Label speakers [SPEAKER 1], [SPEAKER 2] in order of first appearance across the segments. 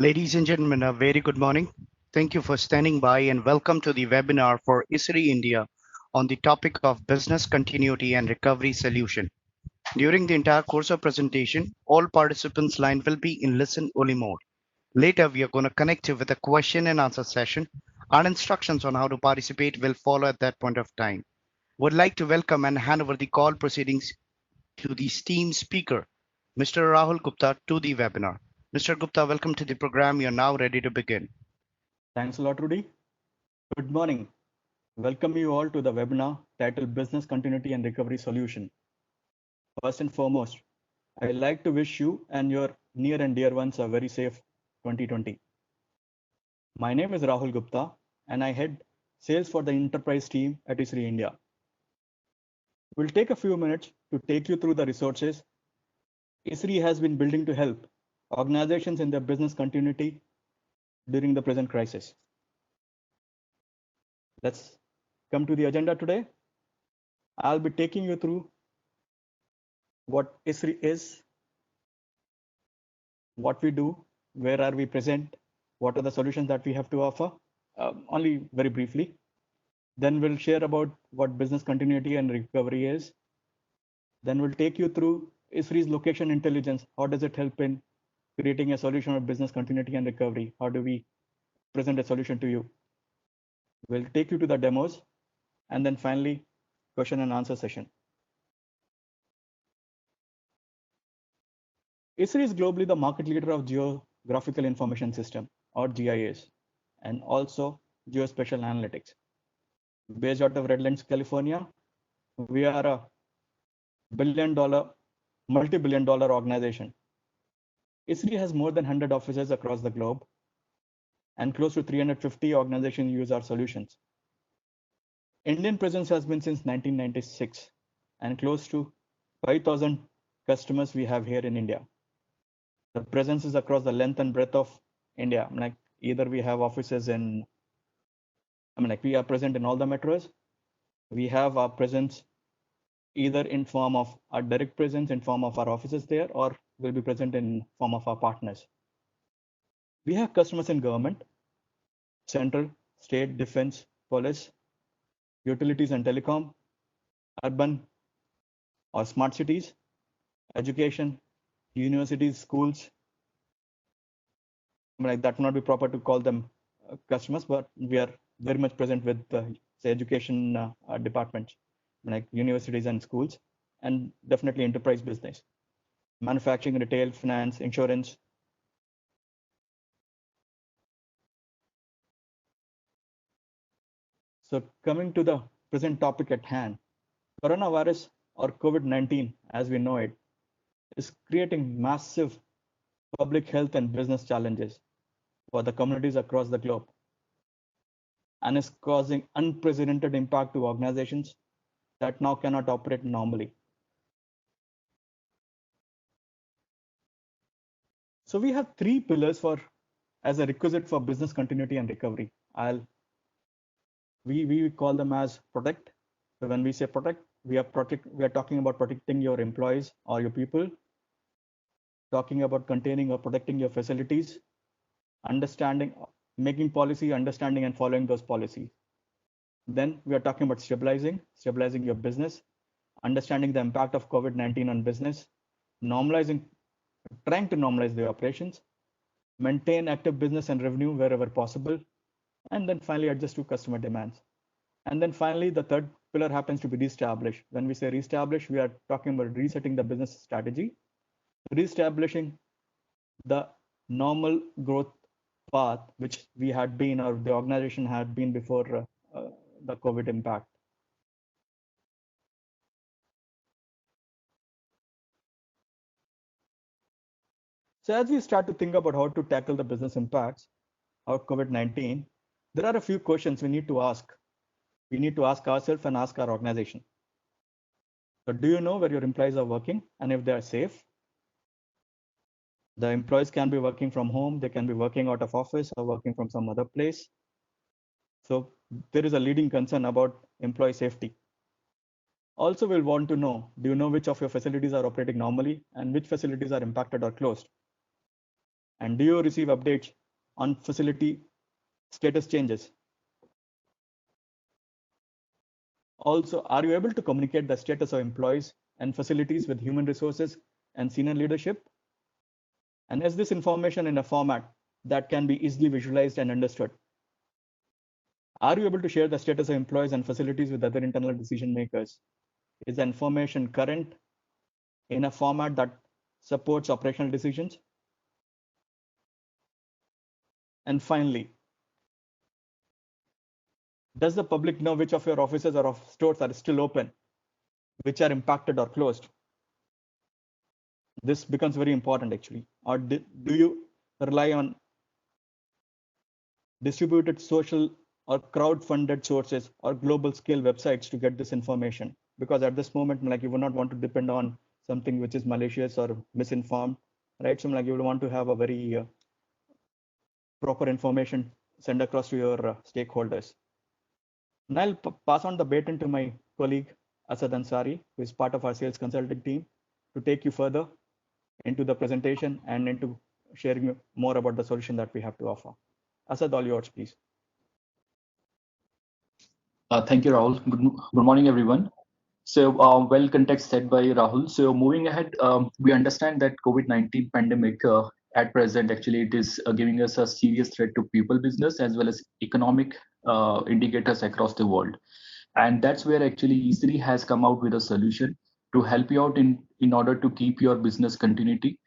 [SPEAKER 1] Ladies and gentlemen, a very good morning. Thank you for standing by and welcome to the webinar for ISRI India on the topic of business continuity and recovery solution. During the entire course of presentation, all participants' line will be in listen-only mode. Later, we are going to connect you with a question and answer session. Our instructions on how to participate will follow at that point of time. Would like to welcome and hand over the call proceedings to the esteemed speaker, Mr. Rahul Gupta, to the webinar. Mr. Gupta, welcome to the program. You're now ready to begin.
[SPEAKER 2] Thanks a lot, Rudy. Good morning. Welcome you all to the webinar titled Business Continuity and Recovery Solution. First and foremost, I'd like to wish you and your near and dear ones a very safe 2020. My name is Rahul Gupta and I head sales for the enterprise team at ISRI India. We'll take a few minutes to take you through the resources ISRI has been building to help organizations in their business continuity during the present crisis. Let's come to the agenda today. I'll be taking you through what ISRI is, what we do, where are we present, what are the solutions that we have to offer, only very briefly. Then we'll share about what business continuity and recovery is. Then we'll take you through ISRI's location intelligence. How does it help in creating a solution of business continuity and recovery? How do we present a solution to you? We'll take you to the demos, and then finally, question and answer session. ISRI is globally the market leader of Geographical Information System, or GIS, and also Geospatial Analytics. Based out of Redlands, California, we are a multi-billion dollar organization. ISRI has more than 100 offices across the globe, and close to 350 organizations use our solutions. Indian presence has been since 1996, and close to 5,000 customers we have here in India. The presence is across the length and breadth of India. Like either we have offices in, we are present in all the metros. We have our presence either in form of our direct presence in form of our offices there, or will be present in form of our partners. We have customers in government, central, state, defense, police, utilities and telecom, urban or smart cities, education, universities, schools. That would not be proper to call them customers, but we are very much present with say education departments, like universities and schools, and definitely enterprise business, manufacturing, retail, finance, insurance. So coming to the present topic at hand, coronavirus or COVID-19, as we know it, is creating massive public health and business challenges for the communities across the globe, and is causing unprecedented impact to organizations that now cannot operate normally. So we have three pillars as a requisite for business continuity and recovery. We call them as protect. So when we say protect, we are talking about protecting your employees or your people, talking about containing or protecting your facilities, making policy, understanding and following those policies. Then we are talking about stabilizing your business, understanding the impact of COVID-19 on business, trying to normalize the operations, maintain active business and revenue wherever possible, and then finally adjust to customer demands. And then finally, the third pillar happens to be reestablish. When we say reestablish, we are talking about resetting the business strategy, reestablishing the normal growth path which we had been, or the organization had been before the COVID impact. So as we start to think about how to tackle the business impacts of COVID-19, there are a few questions we need to ask. We need to ask ourselves and ask our organization. So do you know where your employees are working and if they are safe? The employees can be working from home, they can be working out of office or working from some other place. So there is a leading concern about employee safety. Also, we'll want to know, do you know which of your facilities are operating normally and which facilities are impacted or closed? And do you receive updates on facility status changes? Also, are you able to communicate the status of employees and facilities with human resources and senior leadership? And is this information in a format that can be easily visualized and understood? Are you able to share the status of employees and facilities with other internal decision makers? Is the information current in a format that supports operational decisions? And finally, does the public know which of your offices or of stores are still open, which are impacted or closed? This becomes very important actually. Or do you rely on distributed social or crowd-funded sources or global scale websites to get this information? Because at this moment, like you would not want to depend on something which is malicious or misinformed, right? So like you would want to have a very proper information sent across to your stakeholders. Now I'll pass on the baton to my colleague Asad Ansari, who is part of our sales consulting team, to take you further into the presentation and into sharing more about the solution that we have to offer. Asad, all yours, please.
[SPEAKER 3] Thank you, Rahul. Good morning, everyone. So, well, context set by Rahul. So, moving ahead, we understand that COVID-19 pandemic at present actually it is giving us a serious threat to people, business, as well as economic indicators across the world. And that's where actually E3 has come out with a solution to help you out in order to keep your business continuity,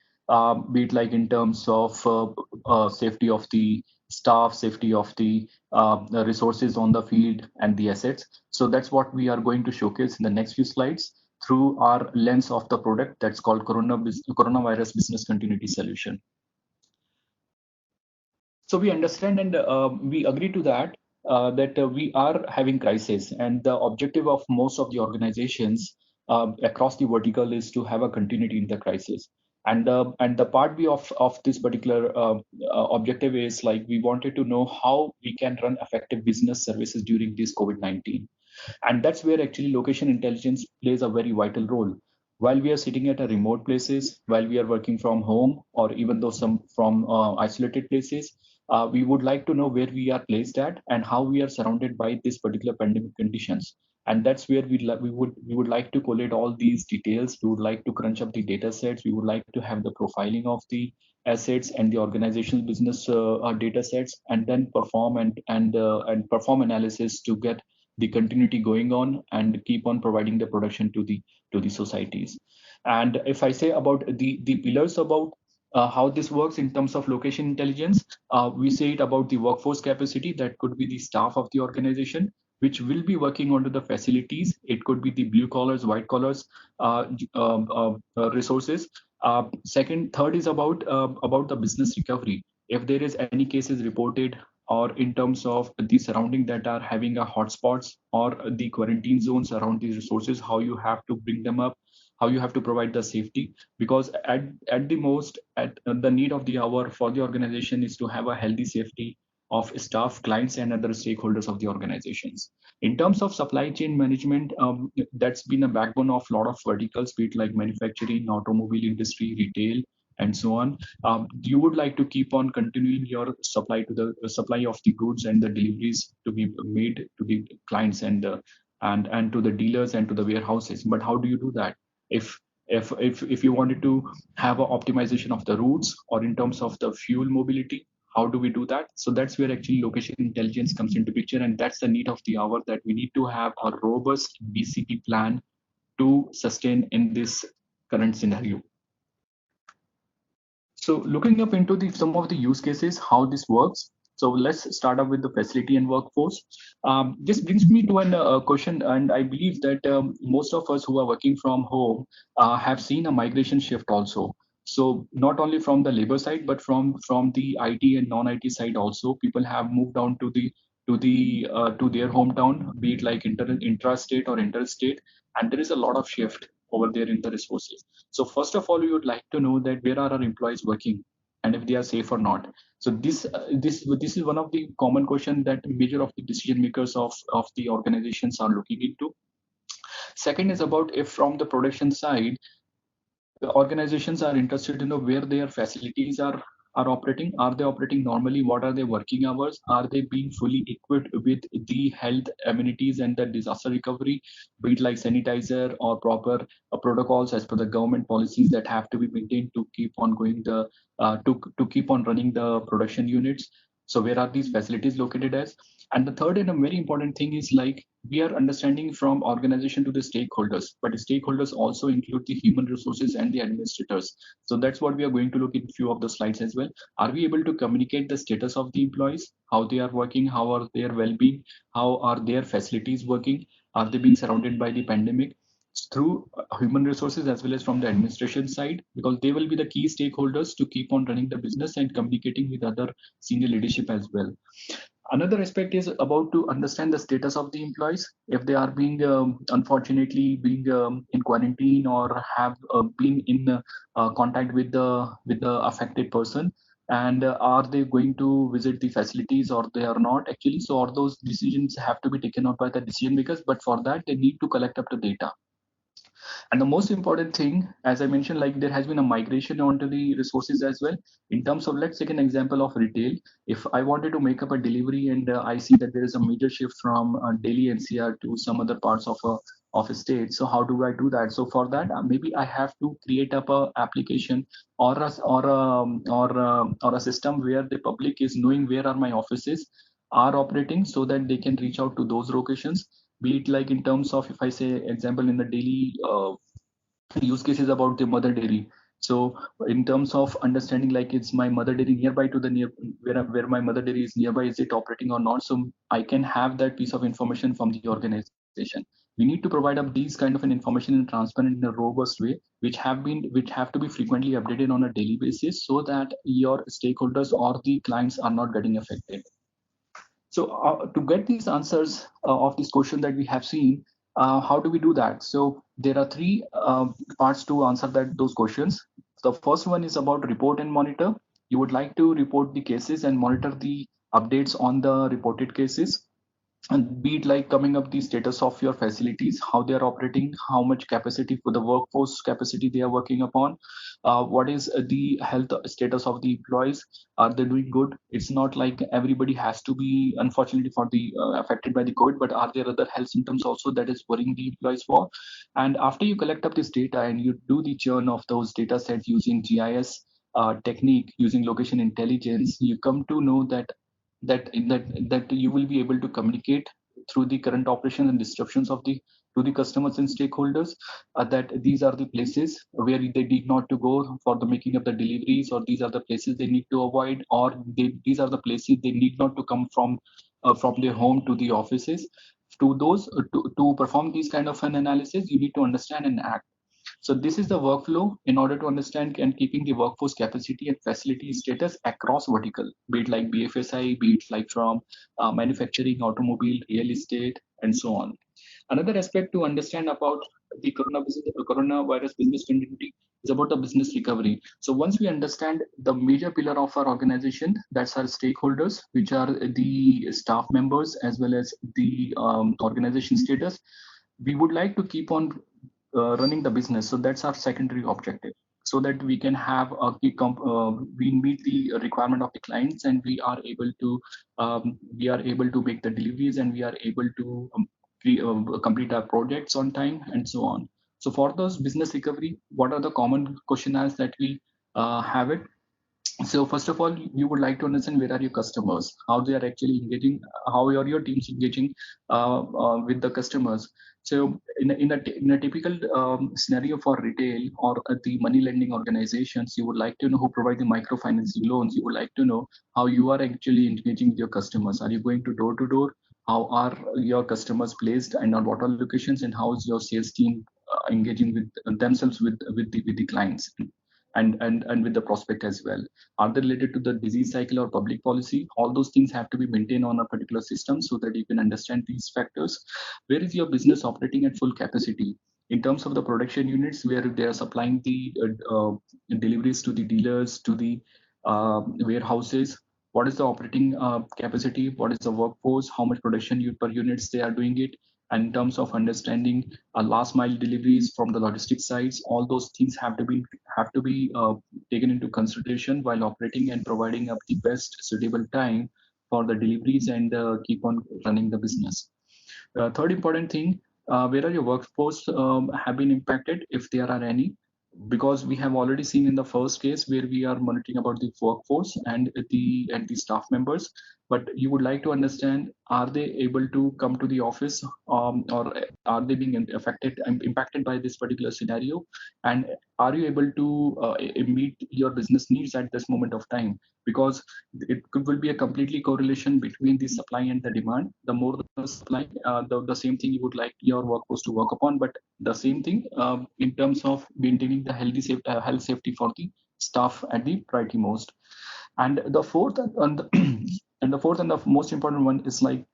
[SPEAKER 3] be it like in terms of safety of the staff, safety of the resources on the field and the assets. So that's what we are going to showcase in the next few slides through our lens of the product that's called Coronavirus Business Continuity Solution. So we understand and we agree to that we are having crisis, and the objective of most of the organizations across the vertical is to have a continuity in the crisis. And the part B of this particular objective is like we wanted to know how we can run effective business services during this COVID-19. And that's where actually location intelligence plays a very vital role. While we are sitting at a remote places, while we are working from home, or even though some from isolated places, we would like to know where we are placed at and how we are surrounded by this particular pandemic conditions. And that's where we would like to collate all these details. We would like to crunch up the data sets. We would like to have the profiling of the assets and the organizational business data sets, and then perform and perform analysis to get the continuity going on and keep on providing the production to the societies. And if I say about the pillars about how this works in terms of location intelligence, we say it about the workforce capacity, that could be the staff of the organization which will be working onto the facilities. It could be the blue collars, white collars resources. Third is about the business recovery. If there is any cases reported, or in terms of the surrounding that are having a hotspots or the quarantine zones around these resources, how you have to bring them up, how you have to provide the safety, because at the most, at the need of the hour for the organization is to have a healthy safety of staff, clients, and other stakeholders of the organizations. In terms of supply chain management, that's been a backbone of a lot of verticals, be it like manufacturing, automobile industry, retail, and so on. You would like to keep on continuing your supply to the supply of the goods and the deliveries to be made to the clients and to the dealers and to the warehouses. But how do you do that if you wanted to have an optimization of the routes, or in terms of the fuel mobility? How do we do that? So that's where actually location intelligence comes into picture, and that's the need of the hour, that we need to have a robust BCP plan to sustain in this current scenario. So looking up into some of the use cases, how this works. So let's start up with the facility and workforce. This brings me to a question, and I believe that most of us who are working from home have seen a migration shift also. So not only from the labor side, but from the IT and non-IT side also, people have moved on to their hometown, be it like intrastate or interstate, and there is a lot of shift over there in the resources. So first of all, we would like to know that where are our employees working, and if they are safe or not. So this is one of the common question that major of the decision makers of the organizations are looking into. Second is about if from the production side, the organizations are interested to know where their facilities are are operating? Are they operating normally? What are their working hours? Are they being fully equipped with the health amenities and the disaster recovery, be it like sanitizer or proper protocols as per the government policies that have to be maintained to keep on going the to keep on running the production units? So where are these facilities located as? And the third and a very important thing is like we are understanding from organization to the stakeholders, but stakeholders also include the human resources and the administrators. So that's what we are going to look in few of the slides as well. Are we able to communicate the status of the employees, how they are working, how are their well-being, how are their facilities working, are they being surrounded by the pandemic? Through human resources as well as from the administration side, because they will be the key stakeholders to keep on running the business and communicating with other senior leadership as well. Another aspect is about to understand the status of the employees, if they are being unfortunately being in quarantine or have been in contact with the affected person, and are they going to visit the facilities or they are not actually. So all those decisions have to be taken up by the decision makers, but for that they need to collect up the data. And the most important thing, as I mentioned, like there has been a migration onto the resources as well. In terms of, let's take an example of retail. If I wanted to make up a delivery and I see that there is a major shift from Delhi NCR to some other parts of a state, so how do I do that? So for that, maybe I have to create up a application or a system where the public is knowing where are my offices are operating, so that they can reach out to those locations. Be it like in terms of, if I say example in the daily use cases about the mother dairy. So in terms of understanding, like it's my mother dairy nearby to the near where my mother dairy is nearby, is it operating or not? So I can have that piece of information from the organization. We need to provide up these kind of an information in transparent, in a robust way, which have to be frequently updated on a daily basis, so that your stakeholders or the clients are not getting affected. So to get these answers of this question that we have seen, how do we do that? So there are three parts to answer those questions. The first one is about report and monitor. You would like to report the cases and monitor the updates on the reported cases, and be it like coming up the status of your facilities, how they are operating, how much capacity for the workforce capacity they are working upon, what is the health status of the employees, are they doing good? It's not like everybody has to be unfortunately for the affected by the COVID, but are there other health symptoms also that is worrying the employees for? And after you collect up this data and you do the churn of those data sets using GIS technique, using location intelligence, you come to know that you will be able to communicate through the current operations and disruptions of the to the customers and stakeholders, that these are the places where they need not to go for the making of the deliveries, or these are the places they need to avoid, or these are the places they need not to come from their home to the offices. To those to perform these kind of an analysis, you need to understand and act. So this is the workflow in order to understand and keeping the workforce capacity and facility status across vertical, be it like BFSI, be it like from manufacturing, automobile, real estate, and so on. Another aspect to understand about the coronavirus business continuity is about the business recovery. So once we understand the major pillar of our organization, that's our stakeholders, which are the staff members as well as the organization status, we would like to keep on running the business. So that's our secondary objective, so that we can have we meet the requirement of the clients, and we are able to make the deliveries, and we are able to complete our projects on time, and so on. So for those business recovery, what are the common questionnaires that we have it? So first of all, you would like to understand where are your customers, how they are actually engaging, how are your teams engaging with the customers. So in a typical scenario for retail or the money lending organizations, you would like to know who provide the microfinancing loans. You would like to know how you are actually engaging with your customers. Are you going to door? How are your customers placed and on what are locations, and how is your sales team engaging with themselves with the clients, and with the prospect as well? Are they related to the disease cycle or public policy? All those things have to be maintained on a particular system, so that you can understand these factors. Where is your business operating at full capacity? In terms of the production units, where they are supplying the deliveries to the dealers, to the warehouses, what is the operating capacity? What is the workforce? How much production per units they are doing it? And in terms of understanding last mile deliveries from the logistics sides, all those things have to be taken into consideration while operating and providing up the best suitable time for the deliveries and keep on running the business. Third important thing, where are your workforce have been impacted, if there are any? Because we have already seen in the first case where we are monitoring about the workforce and the staff members, but you would like to understand, are they able to come to the office, or are they being affected impacted by this particular scenario, and are you able to meet your business needs at this moment of time? Because will be a completely correlation between the supply and the demand. The more the supply, the same thing you would like your workforce to work upon, but the same thing in terms of maintaining the health safety for the staff at the priority most. And the fourth and the, and the fourth and the most important one is like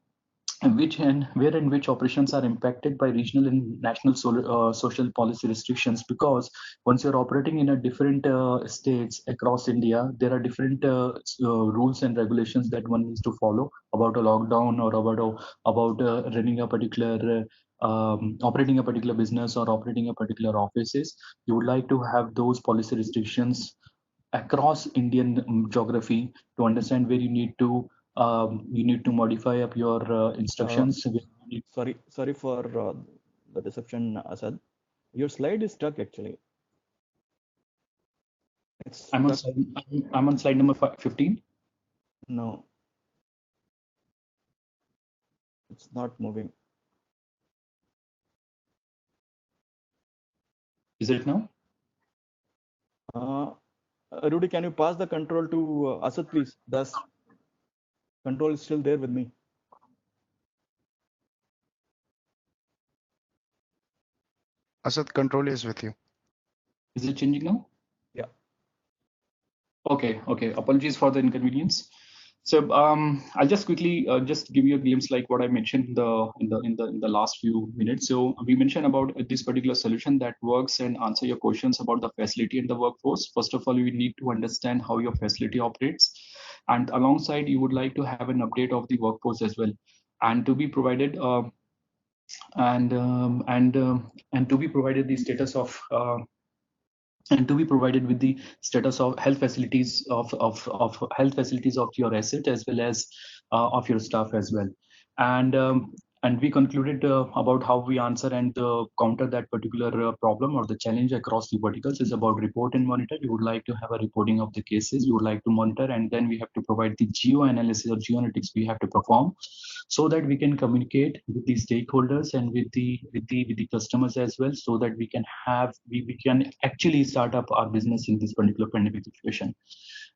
[SPEAKER 3] which and where and which operations are impacted by regional and national social policy restrictions. Because once you're operating in a different states across India, there are different rules and regulations that one needs to follow about a lockdown or about running a particular operating a particular business or operating a particular offices. You would like to have those policy restrictions across Indian geography to understand where you need to modify up your instructions.
[SPEAKER 2] Sorry for the deception, Asad. Your slide is stuck actually. It's
[SPEAKER 3] I'm on
[SPEAKER 2] stuck.
[SPEAKER 3] I'm on slide number 15.
[SPEAKER 2] No, it's not moving.
[SPEAKER 3] Is it now?
[SPEAKER 2] Rudy, can you pass the control to Asad, please? Thus, control is still there with me.
[SPEAKER 1] Asad, control is with you.
[SPEAKER 3] Is it changing now?
[SPEAKER 2] Yeah.
[SPEAKER 3] Okay. Apologies for the inconvenience. So I'll just quickly just give you a glimpse like what I mentioned in the last few minutes. So we mentioned about this particular solution that works and answer your questions about the facility and the workforce. First of all, you need to understand how your facility operates, and alongside you would like to have an update of the workforce as well, and to be provided and to be provided the status of and to be provided with the status of health facilities of health facilities of your asset as well as of your staff as well. And we concluded about how we answer and counter that particular problem or the challenge across the verticals is about report and monitor. You would like to have a reporting of the cases, you would like to monitor, and then we have to provide the geo analysis or geoanalytics we have to perform so that we can communicate with the stakeholders and with the customers as well, so that we can actually start up our business in this particular pandemic situation.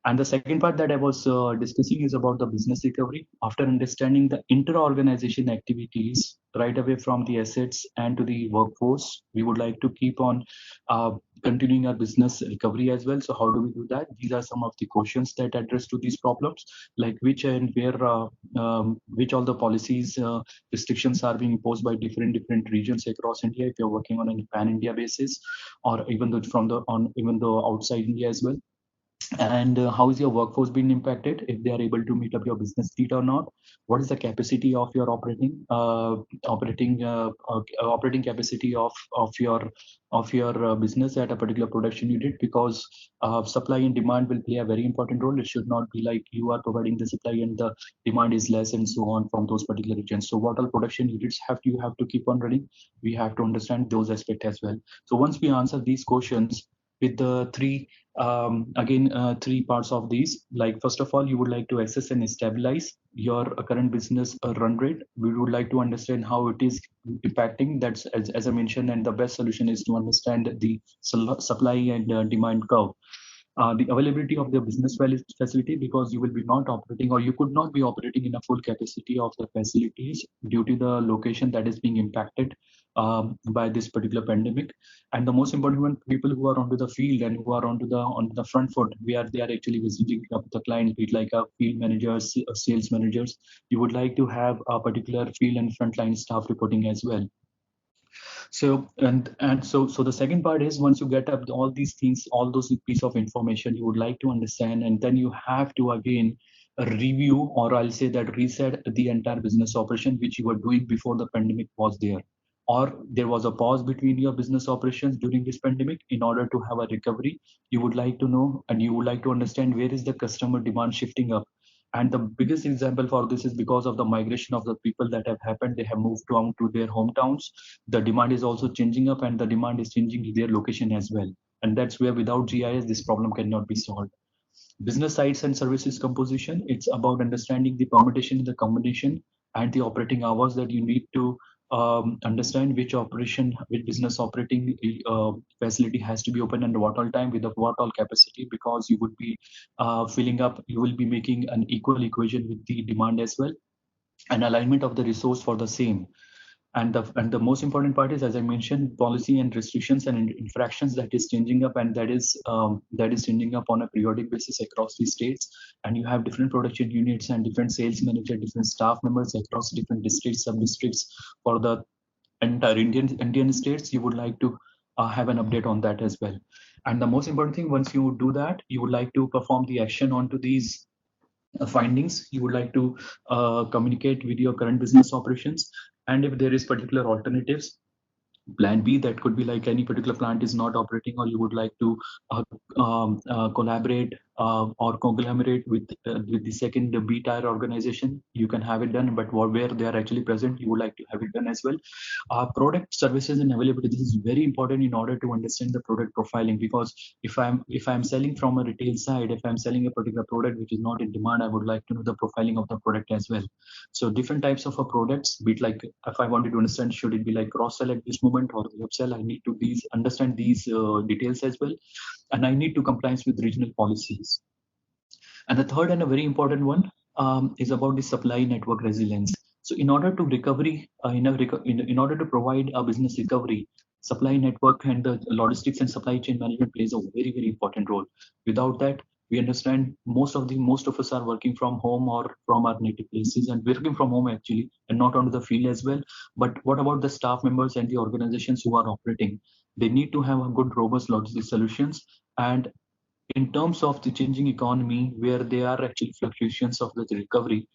[SPEAKER 3] And the second part that I was discussing is about the business recovery. After understanding the inter-organization activities right away from the assets and to the workforce, we would like to keep on continuing our business recovery as well. So how do we do that? These are some of the questions that address to these problems, like which and where, which all the policies, restrictions are being imposed by different regions across India. If you're working on a pan-India basis, or even though even though outside India as well, and how is your workforce being impacted, if they are able to meet up your business need or not, what is the capacity of your operating capacity of your business at a particular production unit, because supply and demand will play a very important role. It should not be like you are providing the supply and the demand is less and so on from those particular regions. So what all production units you have to keep on running, we have to understand those aspects as well. So once we answer these questions with the three parts of these, like first of all, you would like to assess and stabilize your current business run rate. We would like to understand how it is impacting. That's as I mentioned, and the best solution is to understand the supply and demand curve. The availability of the business facility, because you will be not operating or you could not be operating in a full capacity of the facilities due to the location that is being impacted by this particular pandemic. And the most important one, people who are onto the field and who are onto the front foot, where they are actually visiting up the client, be it like a field managers, sales managers. You would like to have a particular field and frontline staff reporting as well. So the second part is, once you get up all these things, all those piece of information you would like to understand, and then you have to again review, or I'll say that reset the entire business operation which you were doing before the pandemic was there, or there was a pause between your business operations during this pandemic. In order to have a recovery, you would like to know and you would like to understand where is the customer demand shifting up. And the biggest example for this is because of the migration of the people that have happened. They have moved on to their hometowns. The demand is also changing up, and the demand is changing to their location as well. And that's where without GIS, this problem cannot be solved. Business sites and services composition, it's about understanding the permutation, the combination, and the operating hours that you need to understand which operation, which business operating facility has to be open and what all time with the what all capacity, because you would be filling up, you will be making an equal equation with the demand as well, and alignment of the resource for the same. And the most important part is, as I mentioned, policy and restrictions and infractions that is changing up, and that is changing up on a periodic basis across the states. And you have different production units and different sales manager, different staff members across different districts, sub districts for the entire Indian states. You would like to have an update on that as well. And the most important thing, once you do that, you would like to perform the action onto these findings. You would like to communicate with your current business operations, and if there is particular alternatives, plan B, that could be like any particular plant is not operating, or you would like to collaborate or conglomerate with the second B tier organization, you can have it done. But where they are actually present, you would like to have it done as well. Product, services, and availability, this is very important in order to understand the product profiling, because if I'm selling from a retail side, if I'm selling a particular product which is not in demand, I would like to know the profiling of the product as well. So different types of products, be it like, if I wanted to understand, should it be like cross sell at this moment or upsell, I need to understand these details as well. And I need to compliance with regional policies. And the third and a very important one is about the supply network resilience. So in order to recovery, in order to provide a business recovery, supply network and the logistics and supply chain management plays a very, very important role. Without that, we understand most of us are working from home or from our native places, and working from home actually, and not onto the field as well. But what about the staff members and the organizations who are operating? They need to have a good robust logistics solutions. And in terms of the changing economy, where there are actually fluctuations of the recovery,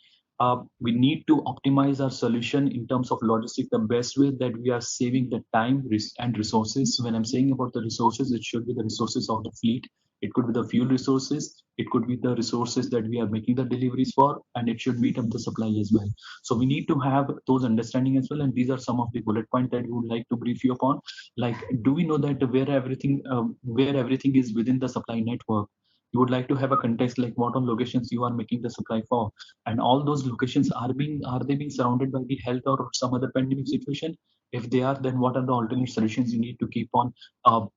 [SPEAKER 3] we need to optimize our solution in terms of logistics the best way that we are saving the time and resources. When I'm saying about the resources, it should be the resources of the fleet. It could be the fuel resources. It could be the resources that we are making the deliveries for, and it should meet up the supply as well. So we need to have those understanding as well. And these are some of the bullet points that we would like to brief you upon. Like, do we know that where everything is within the supply network? You would like to have a context like what all locations you are making the supply for, and all those locations are they being surrounded by the health or some other pandemic situation? If they are, then what are the alternate solutions you need to uh,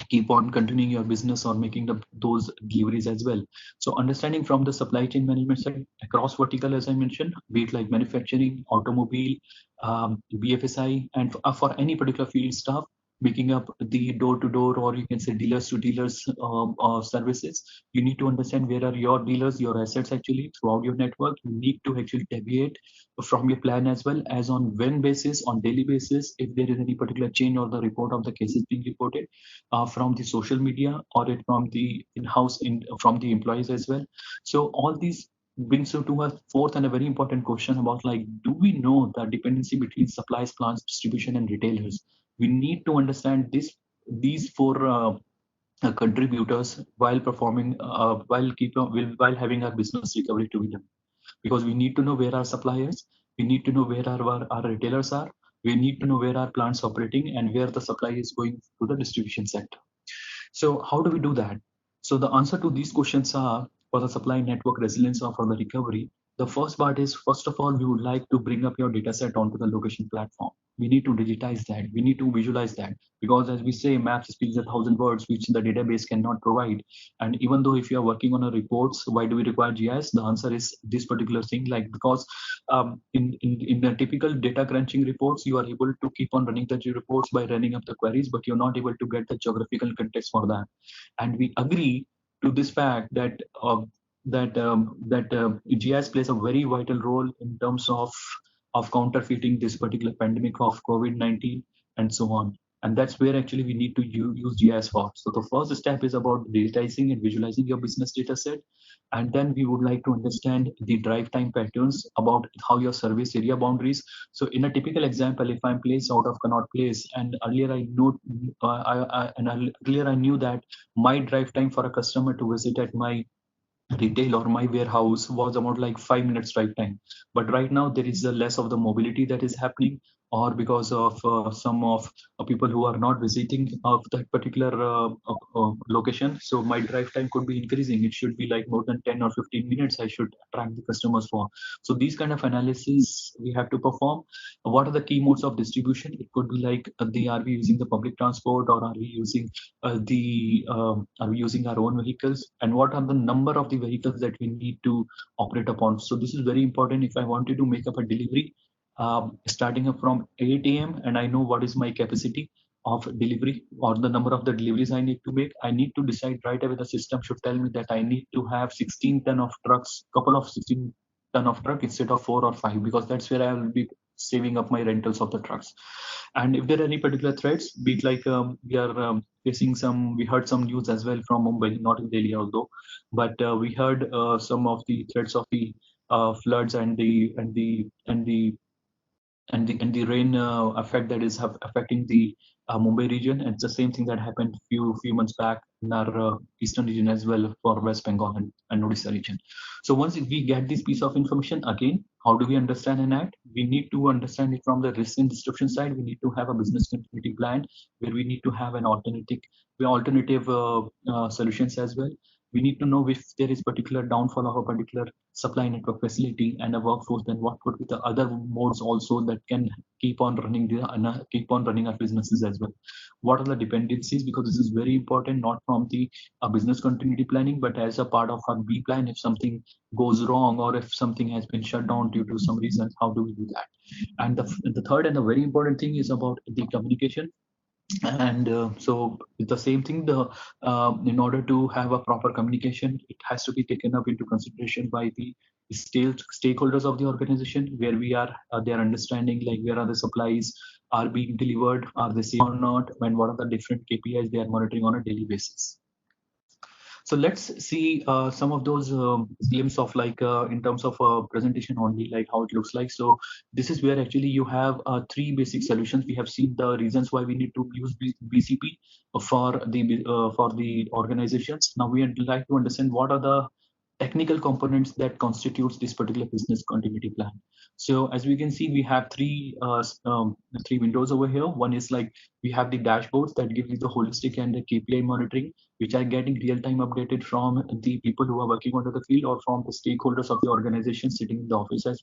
[SPEAKER 3] keep on continuing your business or making those deliveries as well. So understanding from the supply chain management side across vertical, as I mentioned, be it like manufacturing, automobile, BFSI, and for any particular field staff, making up the door to door, or you can say dealers to dealers services. You need to understand where are your dealers, your assets actually throughout your network. You need to actually deviate from your plan as well as on when basis, on daily basis, if there is any particular change or the report of the cases being reported from the social media, or it from the in-house from the employees as well. So all these brings you to a fourth and a very important question about, like, do we know the dependency between supplies, plants, distribution, and retailers? We need to understand these four contributors while performing while having our business recovery to be done, because we need to know where our suppliers, we need to know where our retailers are, we need to know where our plants operating and where the supply is going to the distribution center. So how do we do that? So the answer to these questions are, for the supply network resilience or for the recovery, the first part is, first of all, we would like to bring up your data set onto the location platform. We need to digitize that. We need to visualize that, because as we say, maps speaks 1,000 words, which the database cannot provide. And even though if you are working on a reports, why do we require GIS? The answer is this particular thing, like, because in the typical data crunching reports, you are able to keep on running the reports by running up the queries, but you're not able to get the geographical context for that. And we agree to this fact that GIS plays a very vital role in terms of counterfeiting this particular pandemic of COVID-19 and so on. And that's where actually we need to use GIS for. So the first step is about digitizing and visualizing your business data set. And then we would like to understand the drive time patterns about how your service area boundaries. So in a typical example, if I'm placed out of Connaught Place, and earlier I know, earlier I knew that my drive time for a customer to visit at my retail or my warehouse was about like 5 minutes drive time. But right now there is a less of the mobility that is happening, or because of some of people who are not visiting of that particular location. So my drive time could be increasing. It should be like more than 10 or 15 minutes I should attract the customers for. So these kind of analysis we have to perform. What are the key modes of distribution? It could be like are we using the public transport, or are we using are we using our own vehicles, and what are the number of the vehicles that we need to operate upon. So this is very important. If I wanted to make up a delivery starting up from 8 a.m. and I know what is my capacity of delivery or the number of the deliveries I need to make, I need to decide right away. The system should tell me that I need to have 16 ton of trucks, couple of 16 ton of truck instead of 4 or 5, because that's where I will be saving up my rentals of the trucks. And if there are any particular threats, be it like we are facing some, we heard some news as well from Mumbai, not in Delhi although, but we heard some of the threats of the floods and the rain effect that is affecting the Mumbai region. And it's the same thing that happened few months back in our eastern region as well for West Bengal and Odisha region. So once we get this piece of information, again, how do we understand and act? We need to understand it from the risk and disruption side. We need to have a business continuity plan where we need to have an alternative solutions as well. We need to know if there is particular downfall of a particular supply network facility and a workforce, then what could be the other modes also that can keep on running keep on running our businesses as well. What are the dependencies? Because this is very important, not from the business continuity planning, but as a part of our B plan. If something goes wrong, or if something has been shut down due to some reasons, how do we do that? And the third and the very important thing is about the communication. And so the same thing, the in order to have a proper communication, it has to be taken up into consideration by the stakeholders of the organization, where we are they are understanding like where are the supplies are being delivered, are they safe or not, and what are the different KPIs they are monitoring on a daily basis. So let's see some of those glimpse of like in terms of presentation only, like how it looks like. So this is where actually you have three basic solutions. We have seen the reasons why we need to use BCP for the organizations. Now we would like to understand what are the technical components that constitutes this particular business continuity plan. So as we can see, we have three windows over here. One is like we have the dashboards that give you the holistic and the KPI monitoring, which are getting real-time updated from the people who are working onto the field or from the stakeholders of the organization sitting in the office as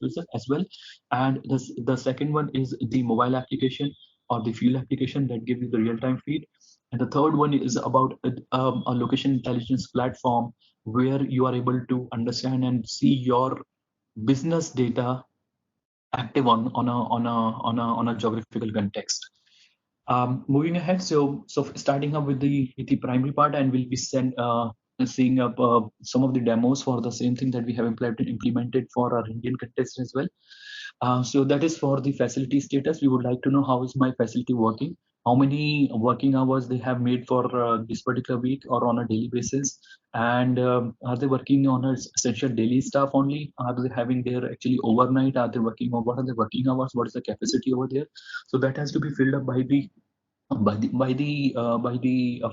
[SPEAKER 3] well. And the second one is the mobile application or the field application that give you the real-time feed. And the third one is about a location intelligence platform where you are able to understand and see your business data active on a geographical context. Moving ahead, so starting up with the primary part, and we'll be seeing up some of the demos for the same thing that we have implemented for our Indian context as well. So that is for the facility status. We would like to know how is my facility working, how many working hours they have made for this particular week or on a daily basis, and are they working on a essential daily staff only? Are they having their actually overnight? Are they working on what are the working hours? What is the capacity over there? So that has to be filled up by the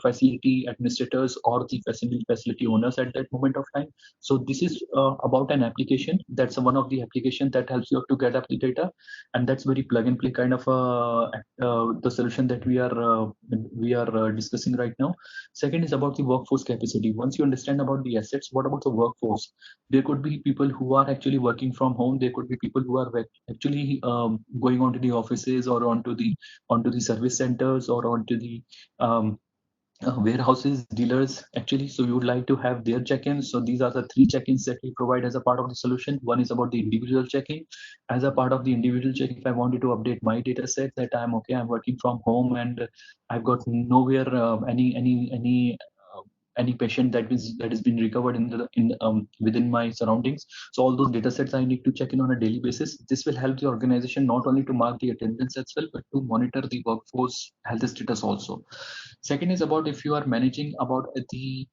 [SPEAKER 3] facility administrators or the facility owners at that moment of time. So this is about an application. That's one of the application that helps you to get up the data, and that's very plug and play kind of the solution that we are discussing right now. Second is about the workforce capacity. Once you understand about the assets, what about the workforce? There could be people who are actually working from home. There could be people who are actually going onto the offices or onto the service centers or onto the warehouses, dealers actually. So we would like to have their check-ins. So these are the three check-ins that we provide as a part of the solution. One is about the individual check-in. As a part of the individual check, if I wanted to update my data set that I'm okay, I'm working from home and I've got nowhere any patient that has been recovered within my surroundings. So all those data sets I need to check in on a daily basis. This will help the organization not only to mark the attendance as well, but to monitor the workforce health status also. Second is about if you are managing about the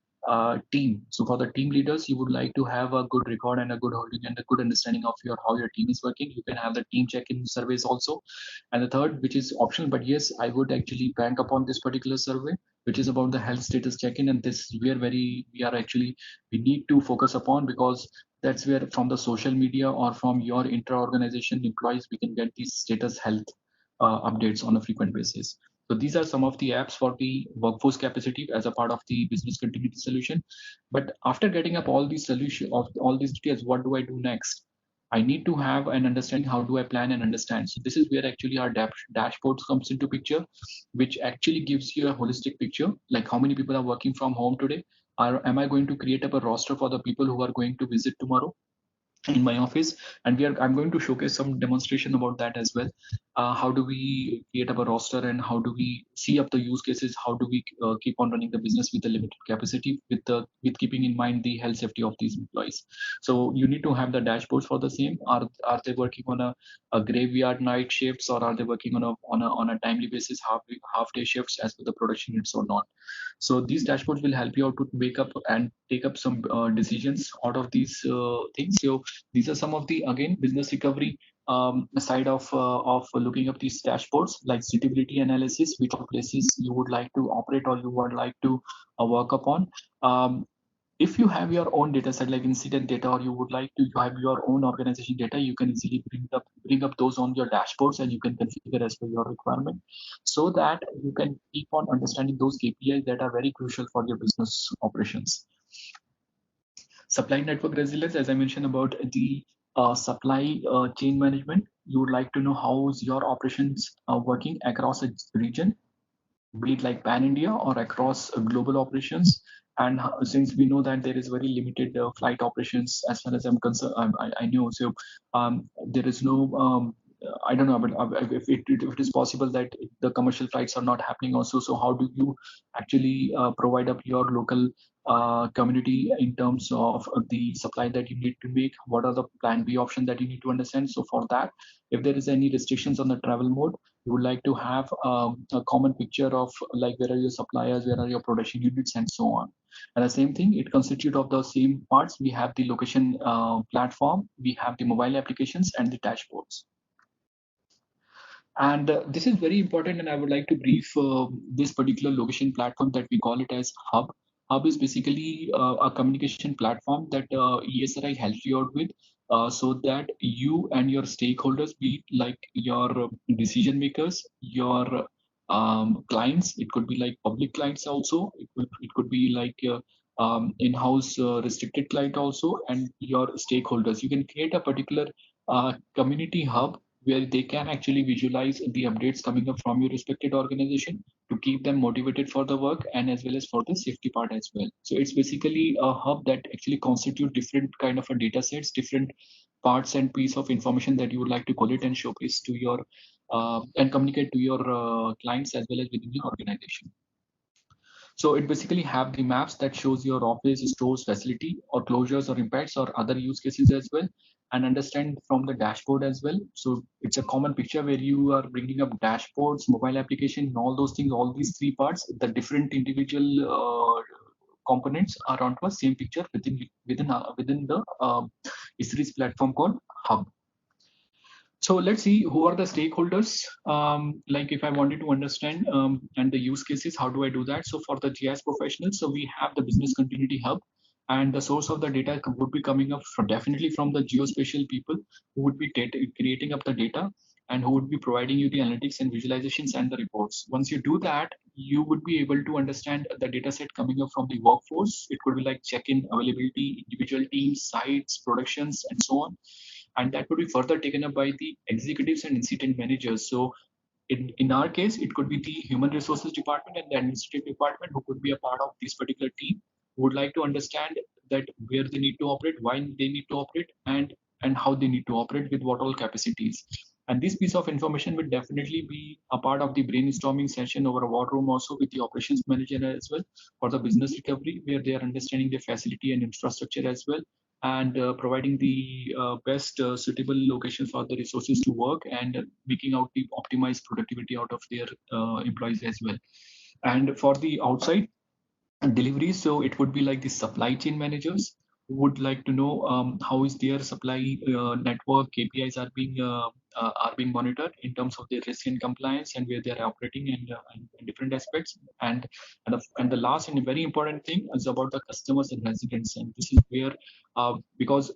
[SPEAKER 3] team. So for the team leaders, you would like to have a good record and a good holding and a good understanding of how your team is working. You can have the team check-in surveys also. And the third, which is optional, but yes, I would actually bank upon this particular survey, which is about the health status check-in. And this we need to focus upon, because that's where from the social media or from your intra-organization employees, we can get these status health updates on a frequent basis. So these are some of the apps for the workforce capacity as a part of the business continuity solution. But after getting up all these solution of all these details, what do I do next? I need to have an understanding. How do I plan and understand? So this is where actually our dashboards comes into picture, which actually gives you a holistic picture, like how many people are working from home today. Am I going to create up a roster for the people who are going to visit tomorrow in my office? And I'm going to showcase some demonstration about that as well. How do we create up a roster, and how do we see up the use cases? How do we keep on running the business with the limited capacity, with keeping in mind the health safety of these employees? So you need to have the dashboards for the same. Are they working on a graveyard night shifts, or are they working on a timely basis, half day shifts as per the production needs or not? So these dashboards will help you out to wake up and take up some decisions out of these things. So these are some of the, again, business recovery side of looking up these dashboards, like suitability analysis, which places you would like to operate or you would like to work upon. If you have your own data set like incident data, or you would like to have your own organization data, you can easily bring up those on your dashboards, and you can configure as per your requirement, so that you can keep on understanding those KPIs that are very crucial for your business operations. Supply network resilience, as I mentioned about the supply chain management, you would like to know how is your operations working across a region, be it like pan India or across global operations. And since we know that there is very limited flight operations, as far as I'm concerned, I know. So there is no, I don't know, but if it is possible that the commercial flights are not happening also. So how do you actually provide up your local community in terms of the supply that you need to make? What are the plan B options that you need to understand? So for that, if there is any restrictions on the travel mode, you would like to have a common picture of like where are your suppliers, where are your production units, and so on. And the same thing, it constitutes of the same parts. We have the location platform, we have the mobile applications, and the dashboards. And this is very important, and I would like to brief this particular location platform that we call it as Hub. Hub is basically a communication platform that ESRI helps you out with, so that you and your stakeholders, be it like your decision makers, your clients, it could be like public clients also, it could be like in-house restricted client also, and your stakeholders. You can create a particular community hub where they can actually visualize the updates coming up from your respected organization to keep them motivated for the work, and as well as for the safety part as well. So it's basically a hub that actually constitute different kind of a data sets, different parts and piece of information that you would like to collate and showcase to your and communicate to your clients as well as within the organization. So it basically have the maps that shows your office, stores, facility, or closures or impacts or other use cases as well, and understand from the dashboard as well. So it's a common picture where you are bringing up dashboards, mobile application, and all those things, all these three parts, the different individual components are onto a same picture within the ISRI's platform called Hub. So let's see who are the stakeholders. Like if I wanted to understand and the use cases, how do I do that? So for the GIS professionals, so we have the business continuity hub, and the source of the data would be coming up definitely from the geospatial people who would be creating up the data, and who would be providing you the analytics and visualizations and the reports. Once you do that, you would be able to understand the data set coming up from the workforce. It could be like check-in availability, individual teams, sites, productions, and so on, and that would be further taken up by the executives and incident managers. So in our case, it could be the human resources department and the administrative department who could be a part of this particular team, who would like to understand that where they need to operate, why they need to operate, and how they need to operate with what all capacities. And this piece of information will definitely be a part of the brainstorming session over a war room also with the operations manager as well for the business recovery, where they are understanding the facility and infrastructure as well, and providing the best suitable location for the resources to work, and making out the optimized productivity out of their employees as well. And for the outside delivery, so it would be like the supply chain managers who would like to know how is their supply network KPIs are being monitored in terms of their risk and compliance, and where they are operating, and different aspects. And the last and very important thing is about the customers and residents. And this is where because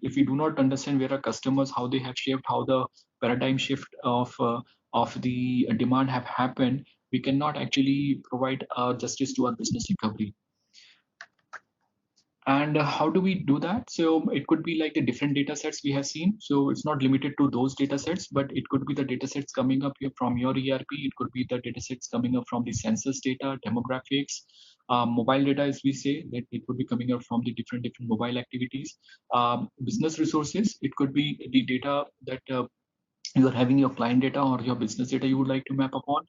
[SPEAKER 3] if we do not understand where our customers, how they have shaped, how the paradigm shift of the demand have happened, we cannot actually provide justice to our business recovery. And how do we do that? So it could be like the different data sets we have seen. So it's not limited to those data sets, but it could be the data sets coming up from your ERP. It could be the data sets coming up from the census data, demographics, mobile data, as we say, that it could be coming up from the different mobile activities, business resources. It could be the data that you are having your client data or your business data you would like to map upon.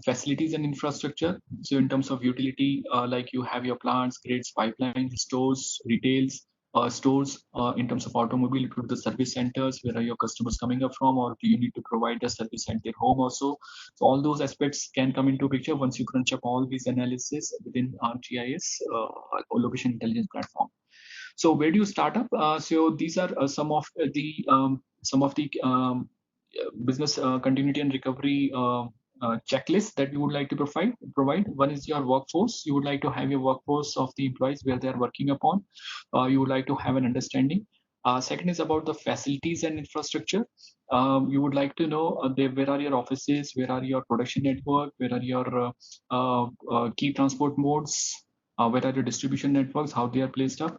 [SPEAKER 3] Facilities and infrastructure. So in terms of utility, like you have your plants, grids, pipelines, stores, retails, stores. In terms of automobile, it could be the service centers. Where are your customers coming up from, or do you need to provide the service at their home also? So all those aspects can come into picture once you crunch up all these analysis within ArcGIS or location intelligence platform. So where do you start up? So these are some of the business continuity and recovery checklist that you would like to provide. One is your workforce. You would like to have your workforce of the employees where they are working upon. You would like to have an understanding. Second is about the facilities and infrastructure. You would like to know where are your offices, where are your production network, where are your key transport modes, where are your distribution networks, how they are placed up.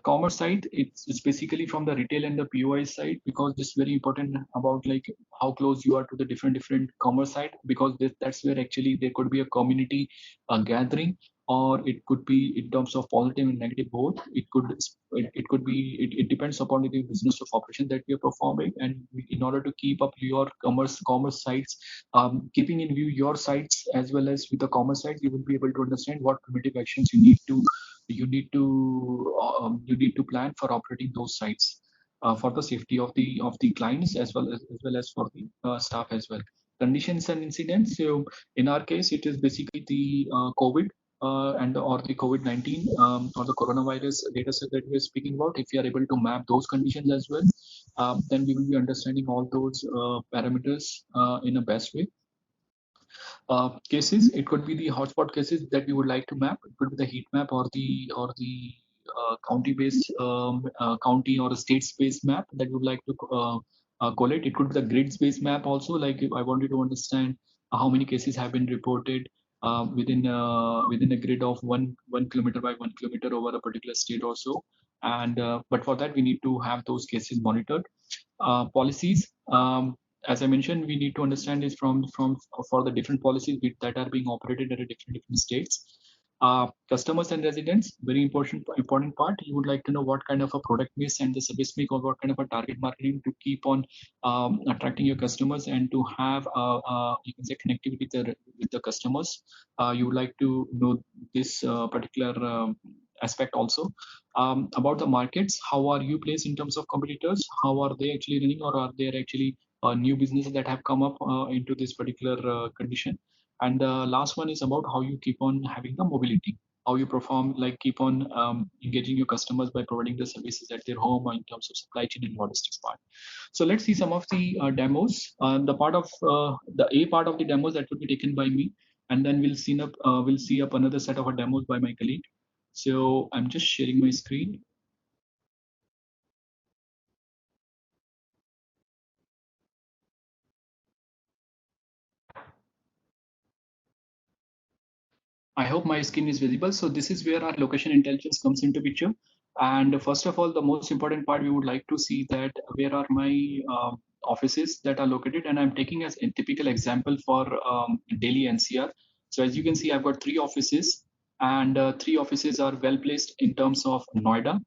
[SPEAKER 3] Commerce side, it's basically from the retail and the POI side, because this is very important about like how close you are to the different commerce side, because that's where actually there could be a community gathering, or it could be in terms of positive and negative both. It depends upon the business of operation that we are performing, and in order to keep up your commerce sites, keeping in view your sites as well as with the commerce sites, you will be able to understand what primitive actions you need to plan for operating those sites for the safety of the clients as well as for the staff as well. Conditions and incidents. So in our case, it is basically the COVID and or the COVID-19 or the coronavirus data set that we are speaking about. If we are able to map those conditions as well, then we will be understanding all those parameters in a best way. Cases, it could be the hotspot cases that we would like to map. It could be the heat map or the county-based county or a state-based map that we would like to collate. It could be the grids-based map also. Like if I wanted to understand how many cases have been reported within a grid of one kilometer by 1 kilometer over a particular state or so. And but for that we need to have those cases monitored. Policies. As I mentioned, we need to understand is from for the different policies that are being operated at a different states. Customers and residents, very important part. You would like to know what kind of a product mix and the service mix, or what kind of a target marketing to keep on attracting your customers and to have you can say connectivity with the customers. You would like to know this particular aspect also. About the markets, how are you placed in terms of competitors? How are they actually running, or are there actually new businesses that have come up into this particular condition? And the last one is about how you keep on having the mobility, how you perform, like keep on engaging your customers by providing the services at their home in terms of supply chain and logistics part. So let's see some of the demos. The A part of the demos that will be taken by me, and then we'll see up another set of demos by my colleague. So I'm just sharing my screen. I hope my screen is visible. So this is where our location intelligence comes into picture. And first of all, the most important part, we would like to see that where are my offices that are located. And I'm taking as a typical example for Delhi NCR. So as you can see, I've got 3 offices, and 3 offices are well placed in terms of Noida,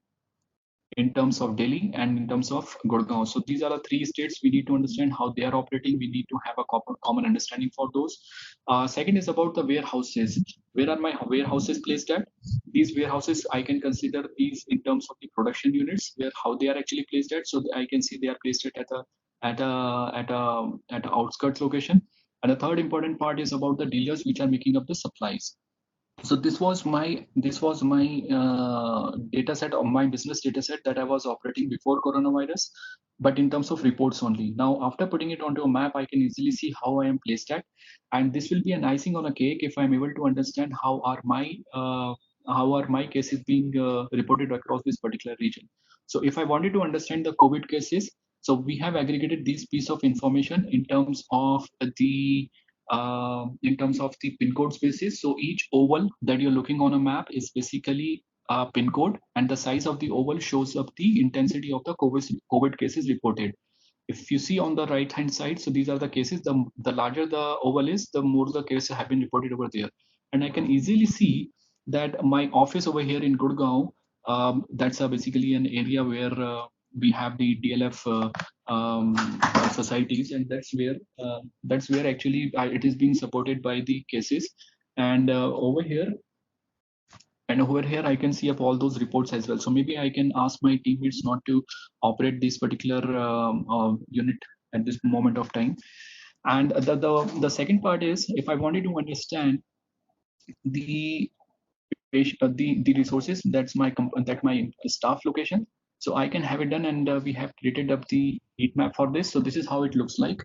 [SPEAKER 3] in terms of Delhi and in terms of Gurgaon. So these are the three states we need to understand how they are operating. We need to have a common understanding for those. Second is about the warehouses. Where are my warehouses placed at? These warehouses, I can consider these in terms of the production units, where how they are actually placed at. So I can see they are placed at a outskirts location. And the third important part is about the dealers which are making up the supplies. So this was my data set, or my business data set, that I was operating before coronavirus, but in terms of reports only. Now after putting it onto a map, I can easily see how I am placed at, and this will be an icing on a cake if I'm able to understand how are my cases being reported across this particular region. So if I wanted to understand the COVID cases, so we have aggregated this piece of information in terms of the pin code spaces. So each oval that you're looking on a map is basically a pin code, and the size of the oval shows up the intensity of the COVID cases reported. If you see on the right hand side, so these are the cases. The larger the oval is, the more the cases have been reported over there. And I can easily see that my office over here in Gurgaon, that's basically an area where we have the DLF societies, and that's where actually it is being supported by the cases. And over here I can see up all those reports as well. So maybe I can ask my teammates not to operate this particular unit at this moment of time. And the second part is, if I wanted to understand the the resources, that my staff location, so I can have it done. And we have created up the heat map for this. So this is how it looks like.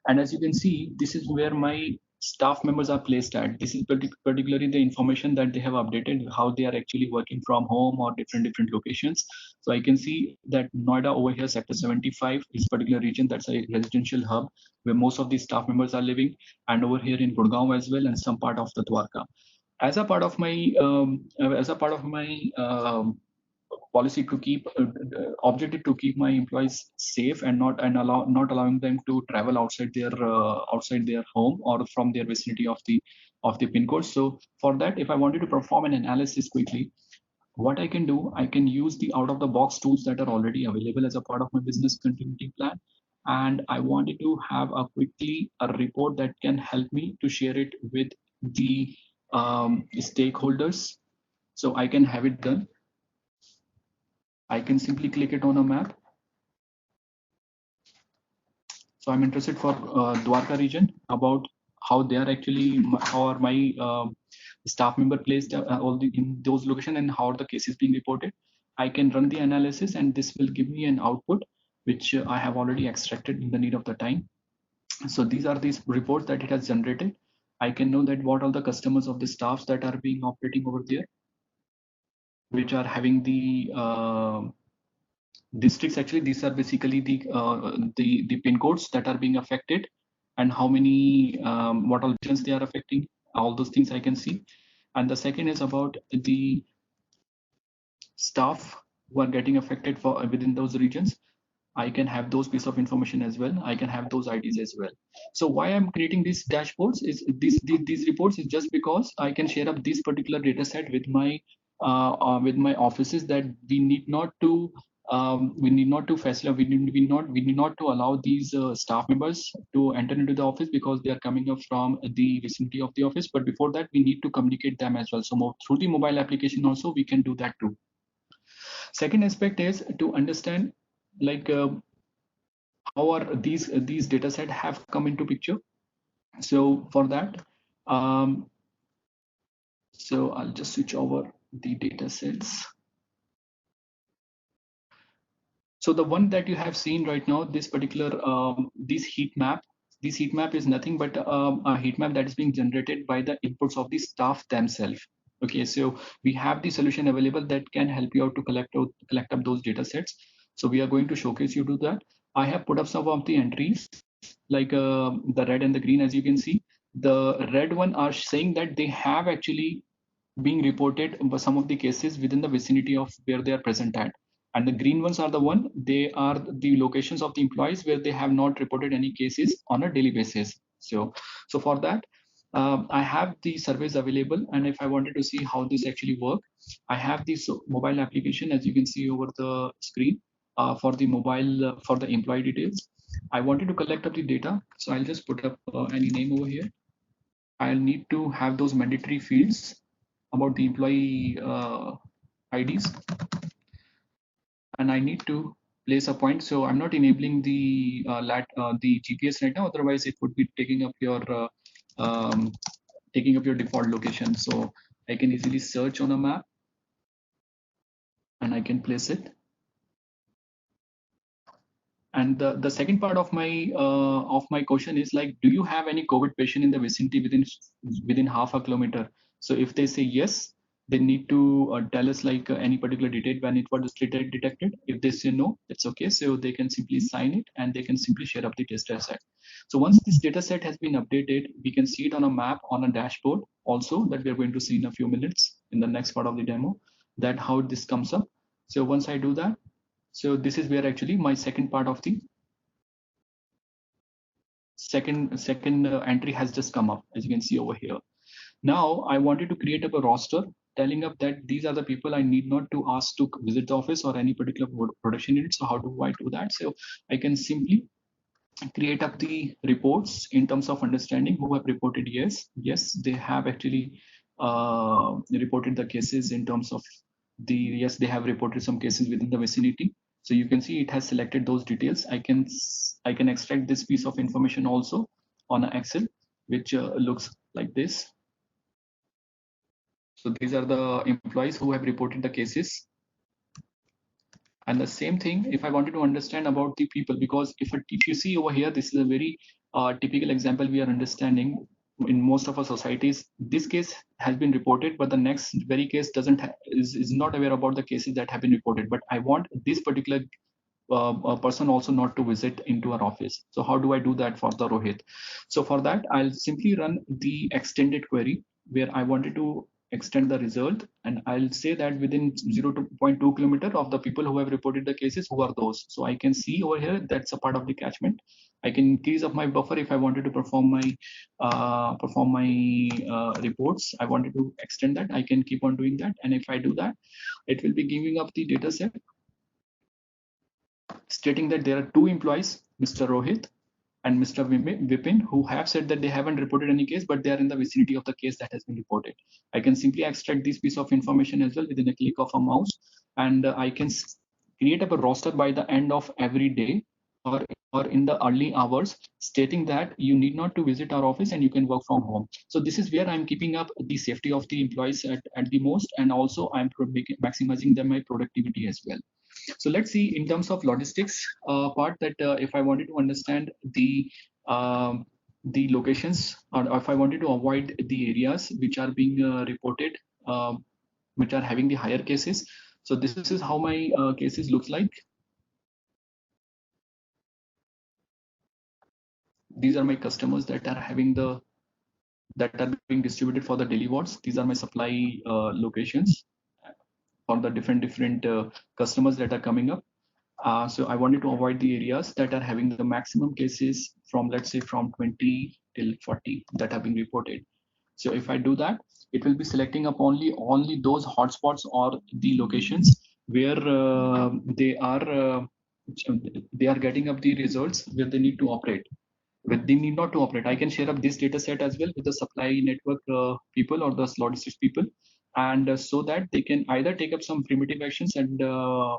[SPEAKER 3] And as you can see, this is where my staff members are placed at. This is particularly the information that they have updated, how they are actually working from home or different locations. So I can see that Noida over here, sector 75 is particular region, that's a residential hub where most of the staff members are living, and over here in Gurgaon as well, and some part of the Dwarka. As a part of my policy to keep objective to keep my employees safe, and not allowing them to travel outside their home or from their vicinity of the pin code. So for that, if I wanted to perform an analysis quickly, what I can do, I can use the out of the box tools that are already available as a part of my business continuity plan. And I wanted to have a report that can help me to share it with the stakeholders. So I can have it done. I can simply click it on a map. So I'm interested for Dwarka region, about how they are actually, how are my staff member placed in those locations, and how are the cases being reported. I can run the analysis, and this will give me an output which I have already extracted in the need of the time. So these are these reports that it has generated. I can know that what are the customers of the staffs that are being operating over there, which are having the districts. Actually, these are basically the pin codes that are being affected, and how many what all regions they are affecting. All those things I can see. And the second is about the staff who are getting affected for within those regions. I can have those piece of information as well. I can have those IDs as well. So why I'm creating these dashboards is these reports is just because I can share up this particular data set with my offices, that we need not to facilitate, we need not to allow these staff members to enter into the office because they are coming up from the vicinity of the office. But before that, we need to communicate them as well. So through the mobile application also we can do that too. Second aspect is to understand, like how are these data set have come into picture. So for that, so I'll just switch over the data sets. So the one that you have seen right now, this particular this heat map is nothing but a heat map that is being generated by the inputs of the staff themselves. Okay, so we have the solution available that can help you out to collect up those data sets. So we are going to showcase you to that. I have put up some of the entries, like the red and the green. As you can see, the red one are saying that they have actually being reported some of the cases within the vicinity of where they are present at. And the green ones are they are the locations of the employees where they have not reported any cases on a daily basis. So for that, I have the surveys available, and if I wanted to see how this actually work, I have this mobile application, as you can see over the screen, for the mobile for the employee details. I wanted to collect up the data, so I'll just put up any name over here. I'll need to have those mandatory fields about the employee IDs, and I need to place a point. So I'm not enabling the the GPS right now, otherwise it would be taking up your default location. So I can easily search on a map and I can place it. And the second part of my question is like, do you have any COVID patient in the vicinity within half a kilometer? So if they say yes, they need to tell us like any particular date when it was detected. If they say no, it's okay. So they can simply sign it and they can simply share up the data set. So once this data set has been updated, we can see it on a map on a dashboard also that we are going to see in a few minutes in the next part of the demo, that how this comes up. So once I do that, so this is where actually my second part of the second entry has just come up, as you can see over here. Now I wanted to create up a roster telling up that these are the people I need not to ask to visit the office or any particular production unit. So how do I do that? So I can simply create up the reports in terms of understanding who have reported yes, they have actually reported the cases in terms of yes, they have reported some cases within the vicinity. So you can see it has selected those details. I can extract this piece of information also on an Excel, which looks like this. So these are the employees who have reported the cases. And the same thing, if I wanted to understand about the people, because if you see over here, this is a very typical example we are understanding in most of our societies. This case has been reported, but the next very case is not aware about the cases that have been reported. But I want this particular person also not to visit into our office. So how do I do that for the Rohit? So for that, I'll simply run the extended query where I wanted to extend the result, and I'll say that within 0.2 kilometer of the people who have reported the cases, who are those. So I can see over here that's a part of the catchment. I can increase up my buffer if I wanted to perform my reports. I wanted to extend that. I can keep on doing that, and if I do that, it will be giving up the data set stating that there are two employees, Mr. Rohit and Mr. Vipin, who have said that they haven't reported any case, but they are in the vicinity of the case that has been reported. I can simply extract this piece of information as well within a click of a mouse, and I can create up a roster by the end of every day or in the early hours, stating that you need not to visit our office and you can work from home. So this is where I'm keeping up the safety of the employees at the most, and also I'm maximizing my productivity as well. So let's see in terms of logistics part that if I wanted to understand the locations, or if I wanted to avoid the areas which are being reported, which are having the higher cases. So this is how my cases looks like. These are my customers that are being distributed for the daily wards. These are my supply locations for the different customers that are coming up. So I wanted to avoid the areas that are having the maximum cases from, let's say, from 20 till 40 that have been reported. So if I do that, it will be selecting up only those hotspots or the locations where they are getting up the results where they need to operate. But they need not to operate. I can share up this data set as well with the supply network people or the logistics people, and so that they can either take up some primitive actions and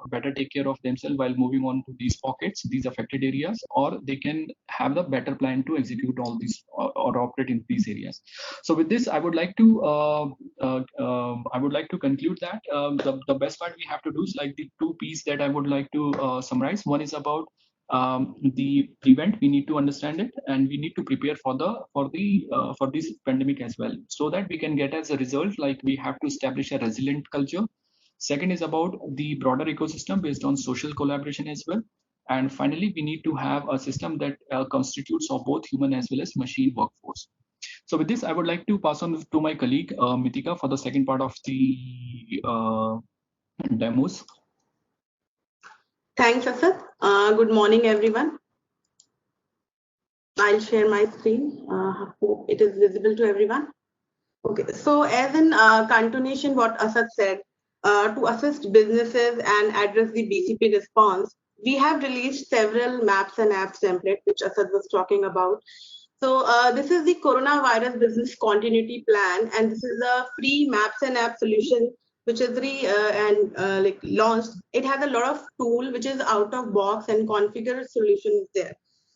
[SPEAKER 3] better take care of themselves while moving on to these pockets, these affected areas, or they can have the better plan to execute all these or operate in these areas. So with this, I would like to conclude that the best part we have to do is like the two P's that I would like to summarize. One is about the prevent. We need to understand it, and we need to prepare for this pandemic as well, so that we can get as a result, like we have to establish a resilient culture. Second is about the broader ecosystem based on social collaboration as well. And finally, we need to have a system that constitutes of both human as well as machine workforce. So with this, I would like to pass on to my colleague Mitika for the second part of the demos.
[SPEAKER 4] Thanks, Asad. Good morning, everyone. I'll share my screen. Hope it is visible to everyone. Okay, so as in continuation what Asad said, to assist businesses and address the BCP response, we have released several maps and apps template, which Asad was talking about. So this is the coronavirus business continuity plan, and this is a free maps and app solution which is like launched. It has a lot of tool which is out of box and configure solutions there.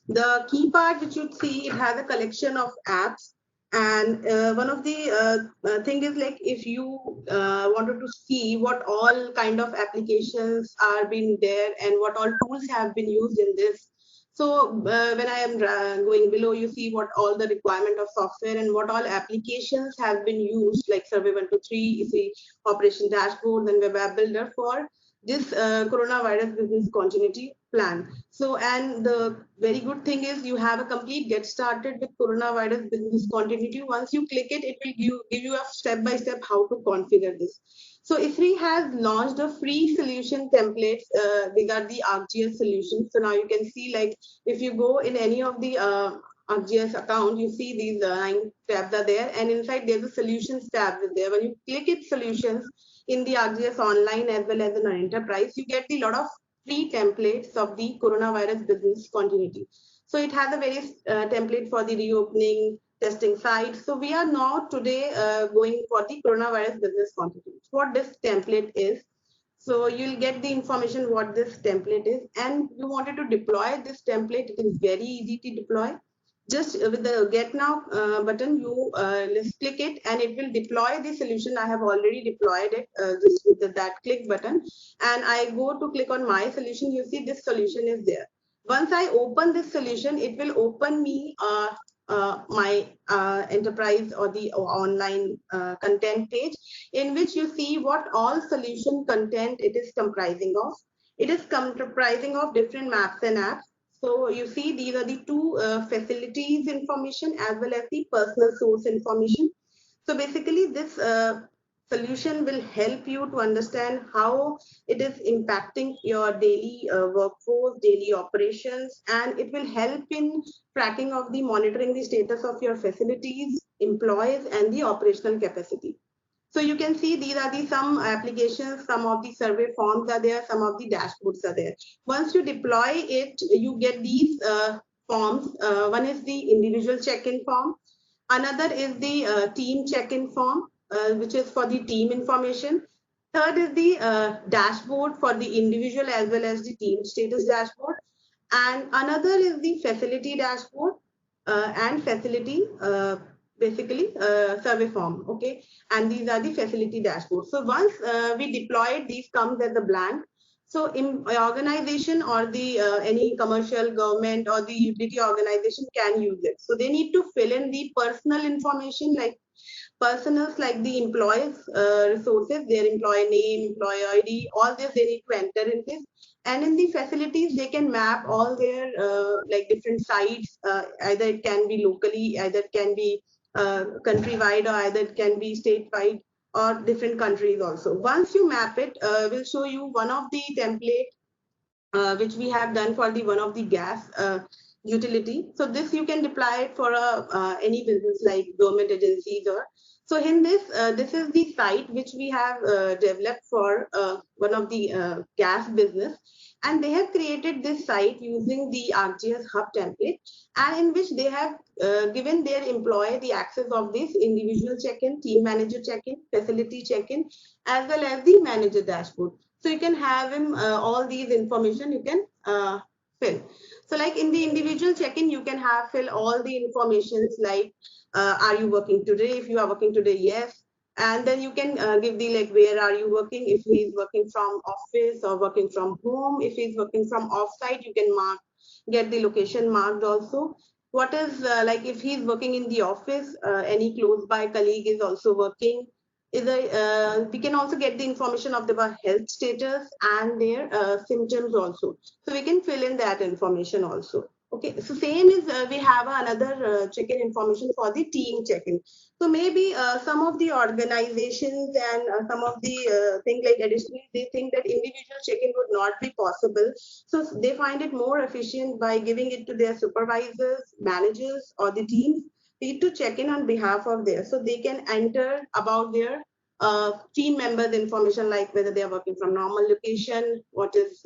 [SPEAKER 4] The key part which you see, it has a collection of apps, and one of the thing is like if you wanted to see what all kind of applications are being there and what all tools have been used in this. So when I am going below, you see what all the requirement of software and what all applications have been used, like Survey 123, you see Operation Dashboard and Web App Builder for this coronavirus business continuity plan. So, and the very good thing is you have a complete get started with coronavirus business continuity. Once you click it, it will give you a step-by-step how to configure this. So ISRI has launched a free solution templates. These are the ArcGIS solutions. So now you can see, like if you go in any of the ArcGIS account, you see these 9 tabs are there, and inside there's a solutions tab is there. When you click it solutions in the ArcGIS online as well as in an enterprise, you get the lot of free templates of the coronavirus business continuity. So it has a various template for the reopening, testing sites. So we are now today going for the coronavirus business continuity. What this template is, so you'll get the information what this template is, and you wanted to deploy this template. It is very easy to deploy. Just with the get now button, you let's click it and it will deploy the solution. I have already deployed it just with that click button, and I go to click on my solution. You see this solution is there. Once I open this solution, it will open me my enterprise or the online content page, in which you see what all solution content it is comprising of. It is comprising of different maps and apps. So you see these are the two facilities information as well as the personal source information. So basically this solution will help you to understand how it is impacting your daily workforce, daily operations, and it will help in tracking of the monitoring the status of your facilities, employees, and the operational capacity. So you can see these are the some applications, some of the survey forms are there, some of the dashboards are there. Once you deploy it, you get these forms. One is the individual check-in form. Another is the team check-in form, which is for the team information. Third is the dashboard for the individual as well as the team status dashboard. And another is the facility dashboard and facility basically survey form. Okay, and these are the facility dashboards. So once we deployed, these comes as a blank. So in organization or the any commercial, government or the utility organization can use it. So they need to fill in the personal information like personals like the employees resources, their employee name, employee ID, all this they need to enter in this. And in the facilities, they can map all their like different sites. Either it can be locally, either it can be countrywide, or either it can be statewide or different countries also. Once you map it, we'll show you one of the template which we have done for the one of the gas utility. So this you can deploy it for any business like government agencies or. So in this is the site which we have developed for one of the gas business, and they have created this site using the ArcGIS Hub template, and in which they have given their employee the access of this individual check-in, team manager check-in, facility check-in, as well as the manager dashboard. So you can have him all these information you can fill. So like in the individual check-in, you can have fill all the informations like are you working today? If you are working today, yes. And then you can give the like where are you working? If he's working from office or working from home. If he's working from offsite, you can mark, get the location marked also. What is like if he's working in the office, any close by colleague is also working. We can also get the information of their health status and their symptoms also. So we can fill in that information also. Okay, so same is we have another check-in information for the team check-in. So maybe some of the organizations and some of the things like additionally, they think that individual check-in would not be possible. So they find it more efficient by giving it to their supervisors, managers, or the teams need to check in on behalf of theirs. So they can enter about their team members information like whether they are working from normal location, what is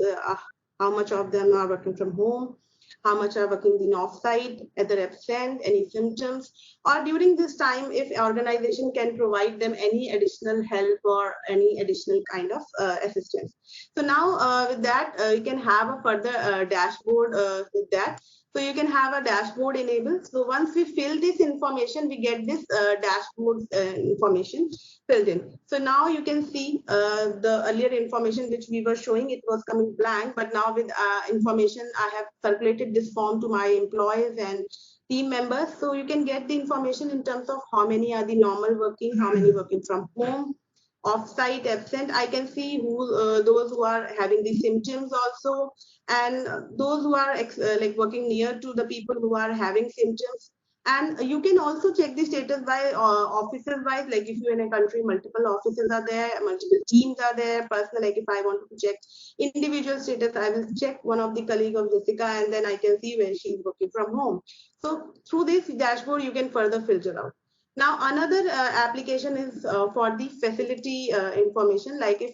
[SPEAKER 4] how much of them are working from home, how much are working in off-site, either absent, any symptoms, or during this time, if organization can provide them any additional help or any additional kind of assistance. So now with that, you can have a further dashboard with that. So you can have a dashboard enabled. So once we fill this information, we get this dashboard information filled in. So now you can see the earlier information which we were showing, it was coming blank, but now with information, I have circulated this form to my employees and team members. So you can get the information in terms of how many are the normal working, how many working from home, off-site, absent. I can see who those who are having the symptoms also, and those who are like working near to the people who are having symptoms. And you can also check the status by offices wise, like if you're in a country, multiple offices are there, multiple teams are there. Personal, like if I want to check individual status, I will check one of the colleague of Jessica, and then I can see when she's working from home. So through this dashboard, you can further filter out. Now, another application is for the facility information, like if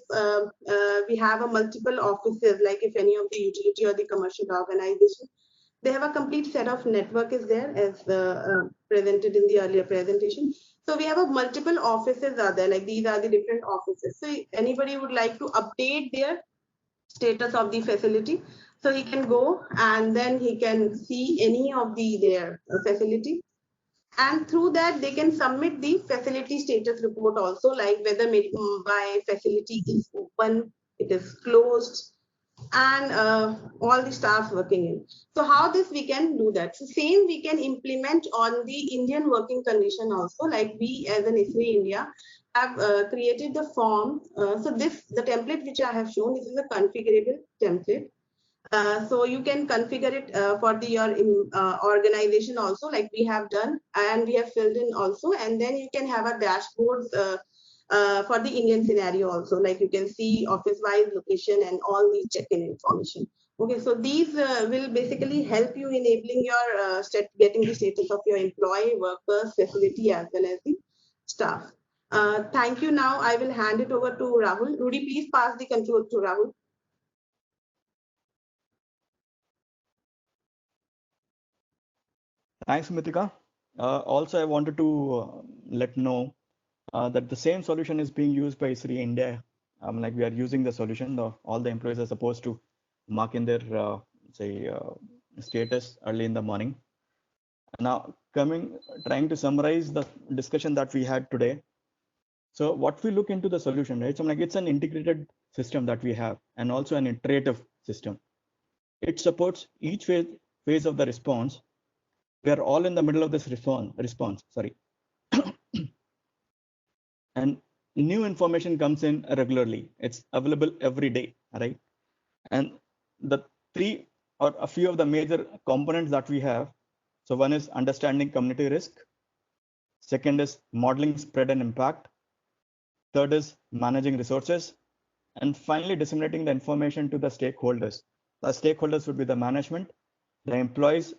[SPEAKER 4] we have a multiple offices, like if any of the utility or the commercial organization, they have a complete set of network is there as presented in the earlier presentation. So we have a multiple offices are there, like these are the different offices. So anybody would like to update their status of the facility, so he can go and then he can see any of their facility, and through that they can submit the facility status report also, like whether my facility is open, it is closed, and all the staff working in. So how this we can do that? So same we can implement on the Indian working condition also, like we as an ISRI India have created the form. So this, the template which I have shown, this is a configurable template. So you can configure it for your organization also, like we have done and we have filled in also, and then you can have a dashboard for the Indian scenario also, like you can see office wise location and all the check-in information. Okay, so these will basically help you enabling your getting the status of your employee, workers, facility, as well as the staff. Thank you. Now I will hand it over to Rahul. Rudy, please pass the control to Rahul.
[SPEAKER 2] Thanks, Mitika. Also, I wanted to let know that the same solution is being used by ISRI India. Like we are using the solution, all the employees are supposed to mark in their status early in the morning. Now, trying to summarize the discussion that we had today. So what we look into the solution, right? So like it's an integrated system that we have, and also an iterative system. It supports each phase of the response. We are all in the middle of this response, sorry. And new information comes in regularly. It's available every day, right? And the three or a few of the major components that we have. So one is understanding community risk. Second is modeling spread and impact. Third is managing resources. And finally, disseminating the information to the stakeholders. The stakeholders would be the management, the employees,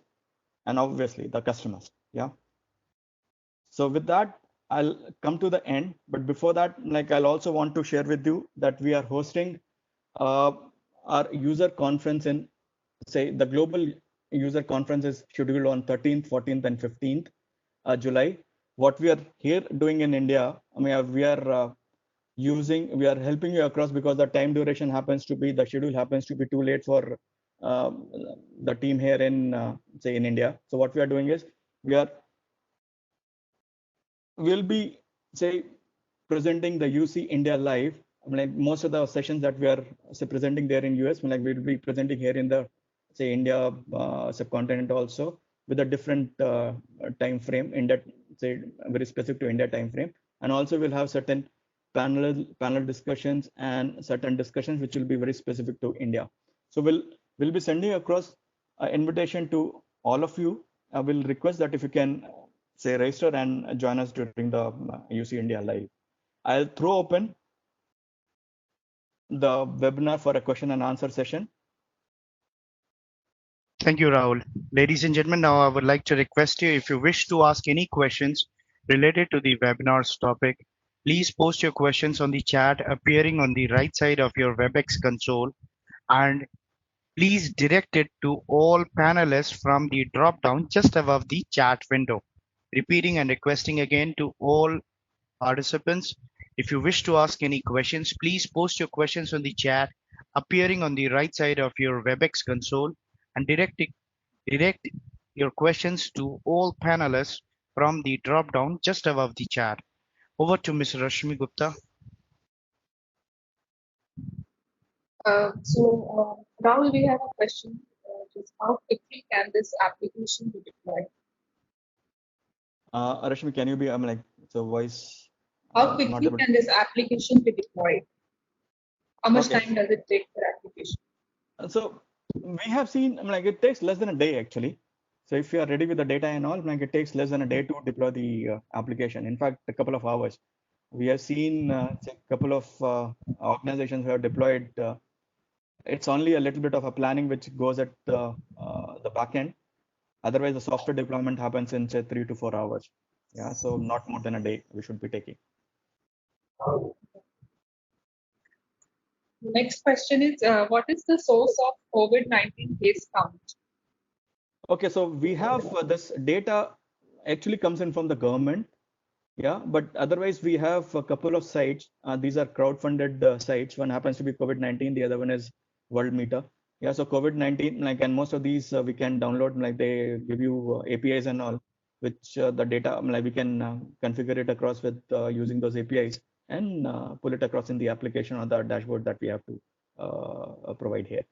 [SPEAKER 2] and obviously the customers. Yeah. So with that, I'll come to the end. But before that, like I'll also want to share with you that we are hosting our user conference in, say, the global user conference is scheduled on 13th, 14th, and 15th July. What we are here doing in India, I mean, we are helping you across because the time duration happens to be, the schedule happens to be too late for the team here in, say, in India. So what we are doing is we'll be, say, presenting the UC India live. I mean, like most of the sessions that we are presenting there in US, like we'll be presenting here in the, say, India subcontinent also, with a different time frame in that, say, very specific to India time frame. And also we'll have certain panel discussions and certain discussions which will be very specific to India. So we'll be sending across an invitation to all of you, I will request that if you can say register and join us during the UC India Live. I'll throw open the webinar for a question and answer session.
[SPEAKER 1] Thank you, Rahul. Ladies and gentlemen, now I would like to request you, if you wish to ask any questions related to the webinar's topic, please post your questions on the chat appearing on the right side of your WebEx console, and please direct it to all panelists from the drop-down just above the chat window. Repeating and requesting again to all participants, if you wish to ask any questions, please post your questions on the chat appearing on the right side of your WebEx console, and direct your questions to all panelists from the drop-down just above the chat. Over to Ms. Rashmi Gupta.
[SPEAKER 5] Rahul, we have a question. Just how quickly can this application be deployed?
[SPEAKER 2] Rashmi, can you be, like, the voice?
[SPEAKER 5] How quickly can this application be deployed? How much time does it take for application?
[SPEAKER 2] So we have seen, like, it takes less than a day actually. So if you are ready with the data and all, like, it takes less than a day to deploy the application. In fact, a couple of hours. We have seen a couple of organizations who have deployed. It's only a little bit of a planning which goes at the back end. Otherwise, the software deployment happens in, say, 3 to 4 hours. Yeah, so not more than a day we should be taking.
[SPEAKER 5] Next question is, what is the source of COVID-19 case count?
[SPEAKER 2] Okay, so we have this data actually comes in from the government. Yeah, but otherwise we have a couple of sites. These are crowd-funded sites. One happens to be COVID-19, the other one is Worldmeter. Yeah, so COVID-19, like, and most of these we can download, like they give you APIs and all, which the data, like, we can configure it across with using those APIs and pull it across in the application or the dashboard that we have to provide here.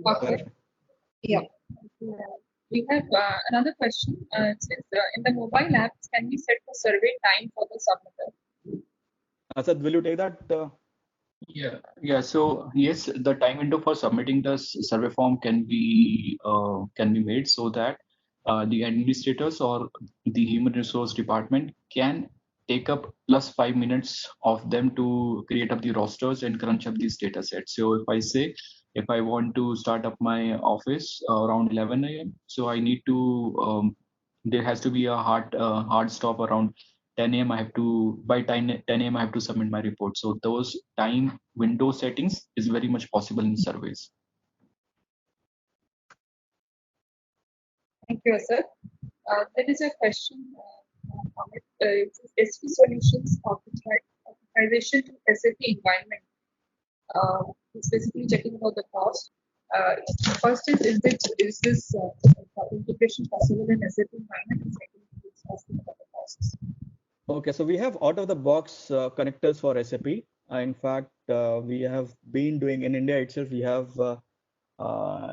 [SPEAKER 5] Okay. Yeah. We have another question. It says, in the mobile apps, can we set the survey time for the submitter?
[SPEAKER 2] Asad, will you take that?
[SPEAKER 3] Yeah. So yes, the time window for submitting the survey form can be made so that the administrators or the human resource department can take up plus 5 minutes of them to create up the rosters and crunch up these data sets. So if I say, if I want to start up my office around 11 a.m., so I need to there has to be a hard stop around 10 a.m. I have to, by 10 a.m. I have to submit my report. So those time window settings is very much possible in surveys.
[SPEAKER 5] Thank you, sir. There is a question. SP Solutions optimization to SAP environment. It's basically checking about the cost. First is this integration possible in SAP environment? And second is asking about the costs.
[SPEAKER 2] Okay, so we have out-of-the-box connectors for SAP. In fact, we have been doing in India itself. We have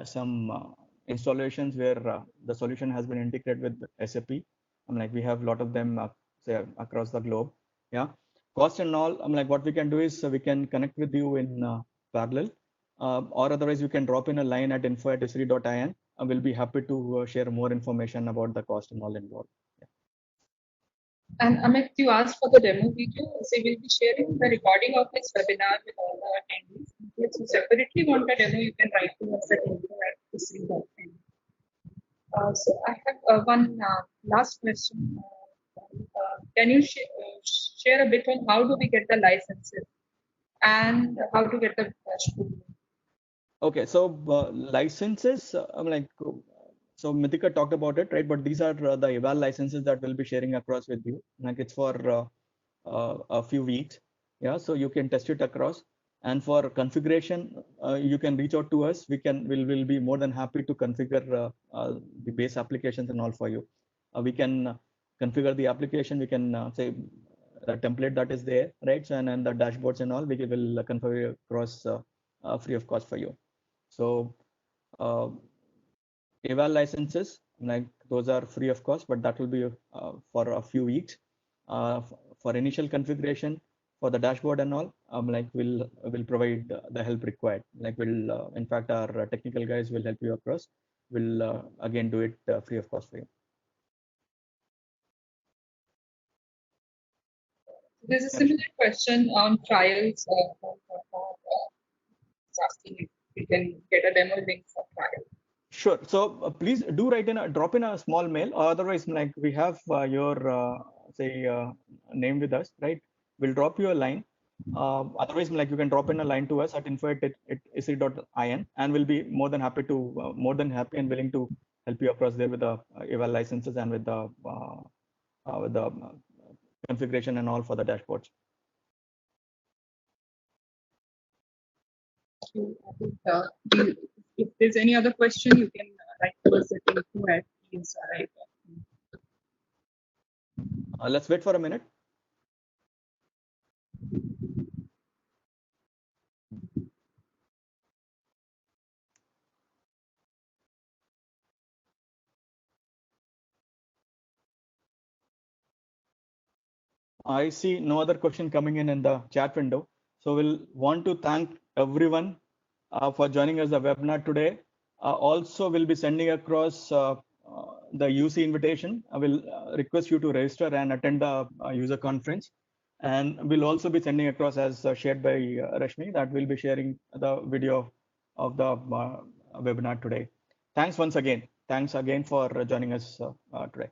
[SPEAKER 2] some installations where the solution has been integrated with SAP. Like, we have a lot of them say across the globe. Yeah, cost and all. Like, what we can do is we can connect with you in parallel, or otherwise you can drop in a line at info@isri.in. We'll be happy to share more information about the cost and all involved.
[SPEAKER 5] And Amit, you asked for the demo video, so we'll be sharing the recording of this webinar with all the attendees. If you separately want a demo, you can write to us at info@isri.in. So I have one last question. Can you share a bit on how do we get the licenses and how to get the dashboard?
[SPEAKER 2] Okay, so licenses, so Mithika talked about it, right? But these are the eval licenses that we'll be sharing across with you. Like, it's for a few weeks. Yeah, so you can test it across. And for configuration, you can reach out to us. We'll be more than happy to configure the base applications and all for you. We can configure the application. We can say the template that is there, right? So, and the dashboards and all, we will configure across free of cost for you. So eval licenses, like, those are free of cost, but that will be for a few weeks. For initial configuration, for the dashboard and all, like we'll provide the help required. Like we'll, in fact, our technical guys will help you across. We'll again do it free of cost for you.
[SPEAKER 5] There's a similar question on trials. It's asking if we can get a demo link for trial.
[SPEAKER 2] Sure. So please do drop in a small mail. Otherwise, like we have your name with us, right? We'll drop you a line. Otherwise, like you can drop in a line to us at info@isri.in, and we'll be more than happy and willing to help you across there with the eval licenses and with the configuration and all for the dashboards.
[SPEAKER 5] If there's any other question, you can write to us at info@esri.
[SPEAKER 2] Let's wait for a minute. I see no other question coming in the chat window. So we'll want to thank everyone for joining us the webinar today. Also, we'll be sending across the UC invitation. I will request you to register and attend the user conference. And we'll also be sending across, as shared by Rashmi, that we'll be sharing the video of the webinar today. Thanks once again. Thanks again for joining us today.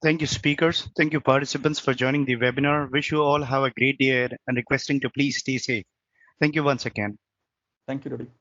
[SPEAKER 1] Thank you, speakers. Thank you, participants, for joining the webinar. Wish you all have a great day and requesting to please stay safe. Thank you once again.
[SPEAKER 2] Thank you, Rudy.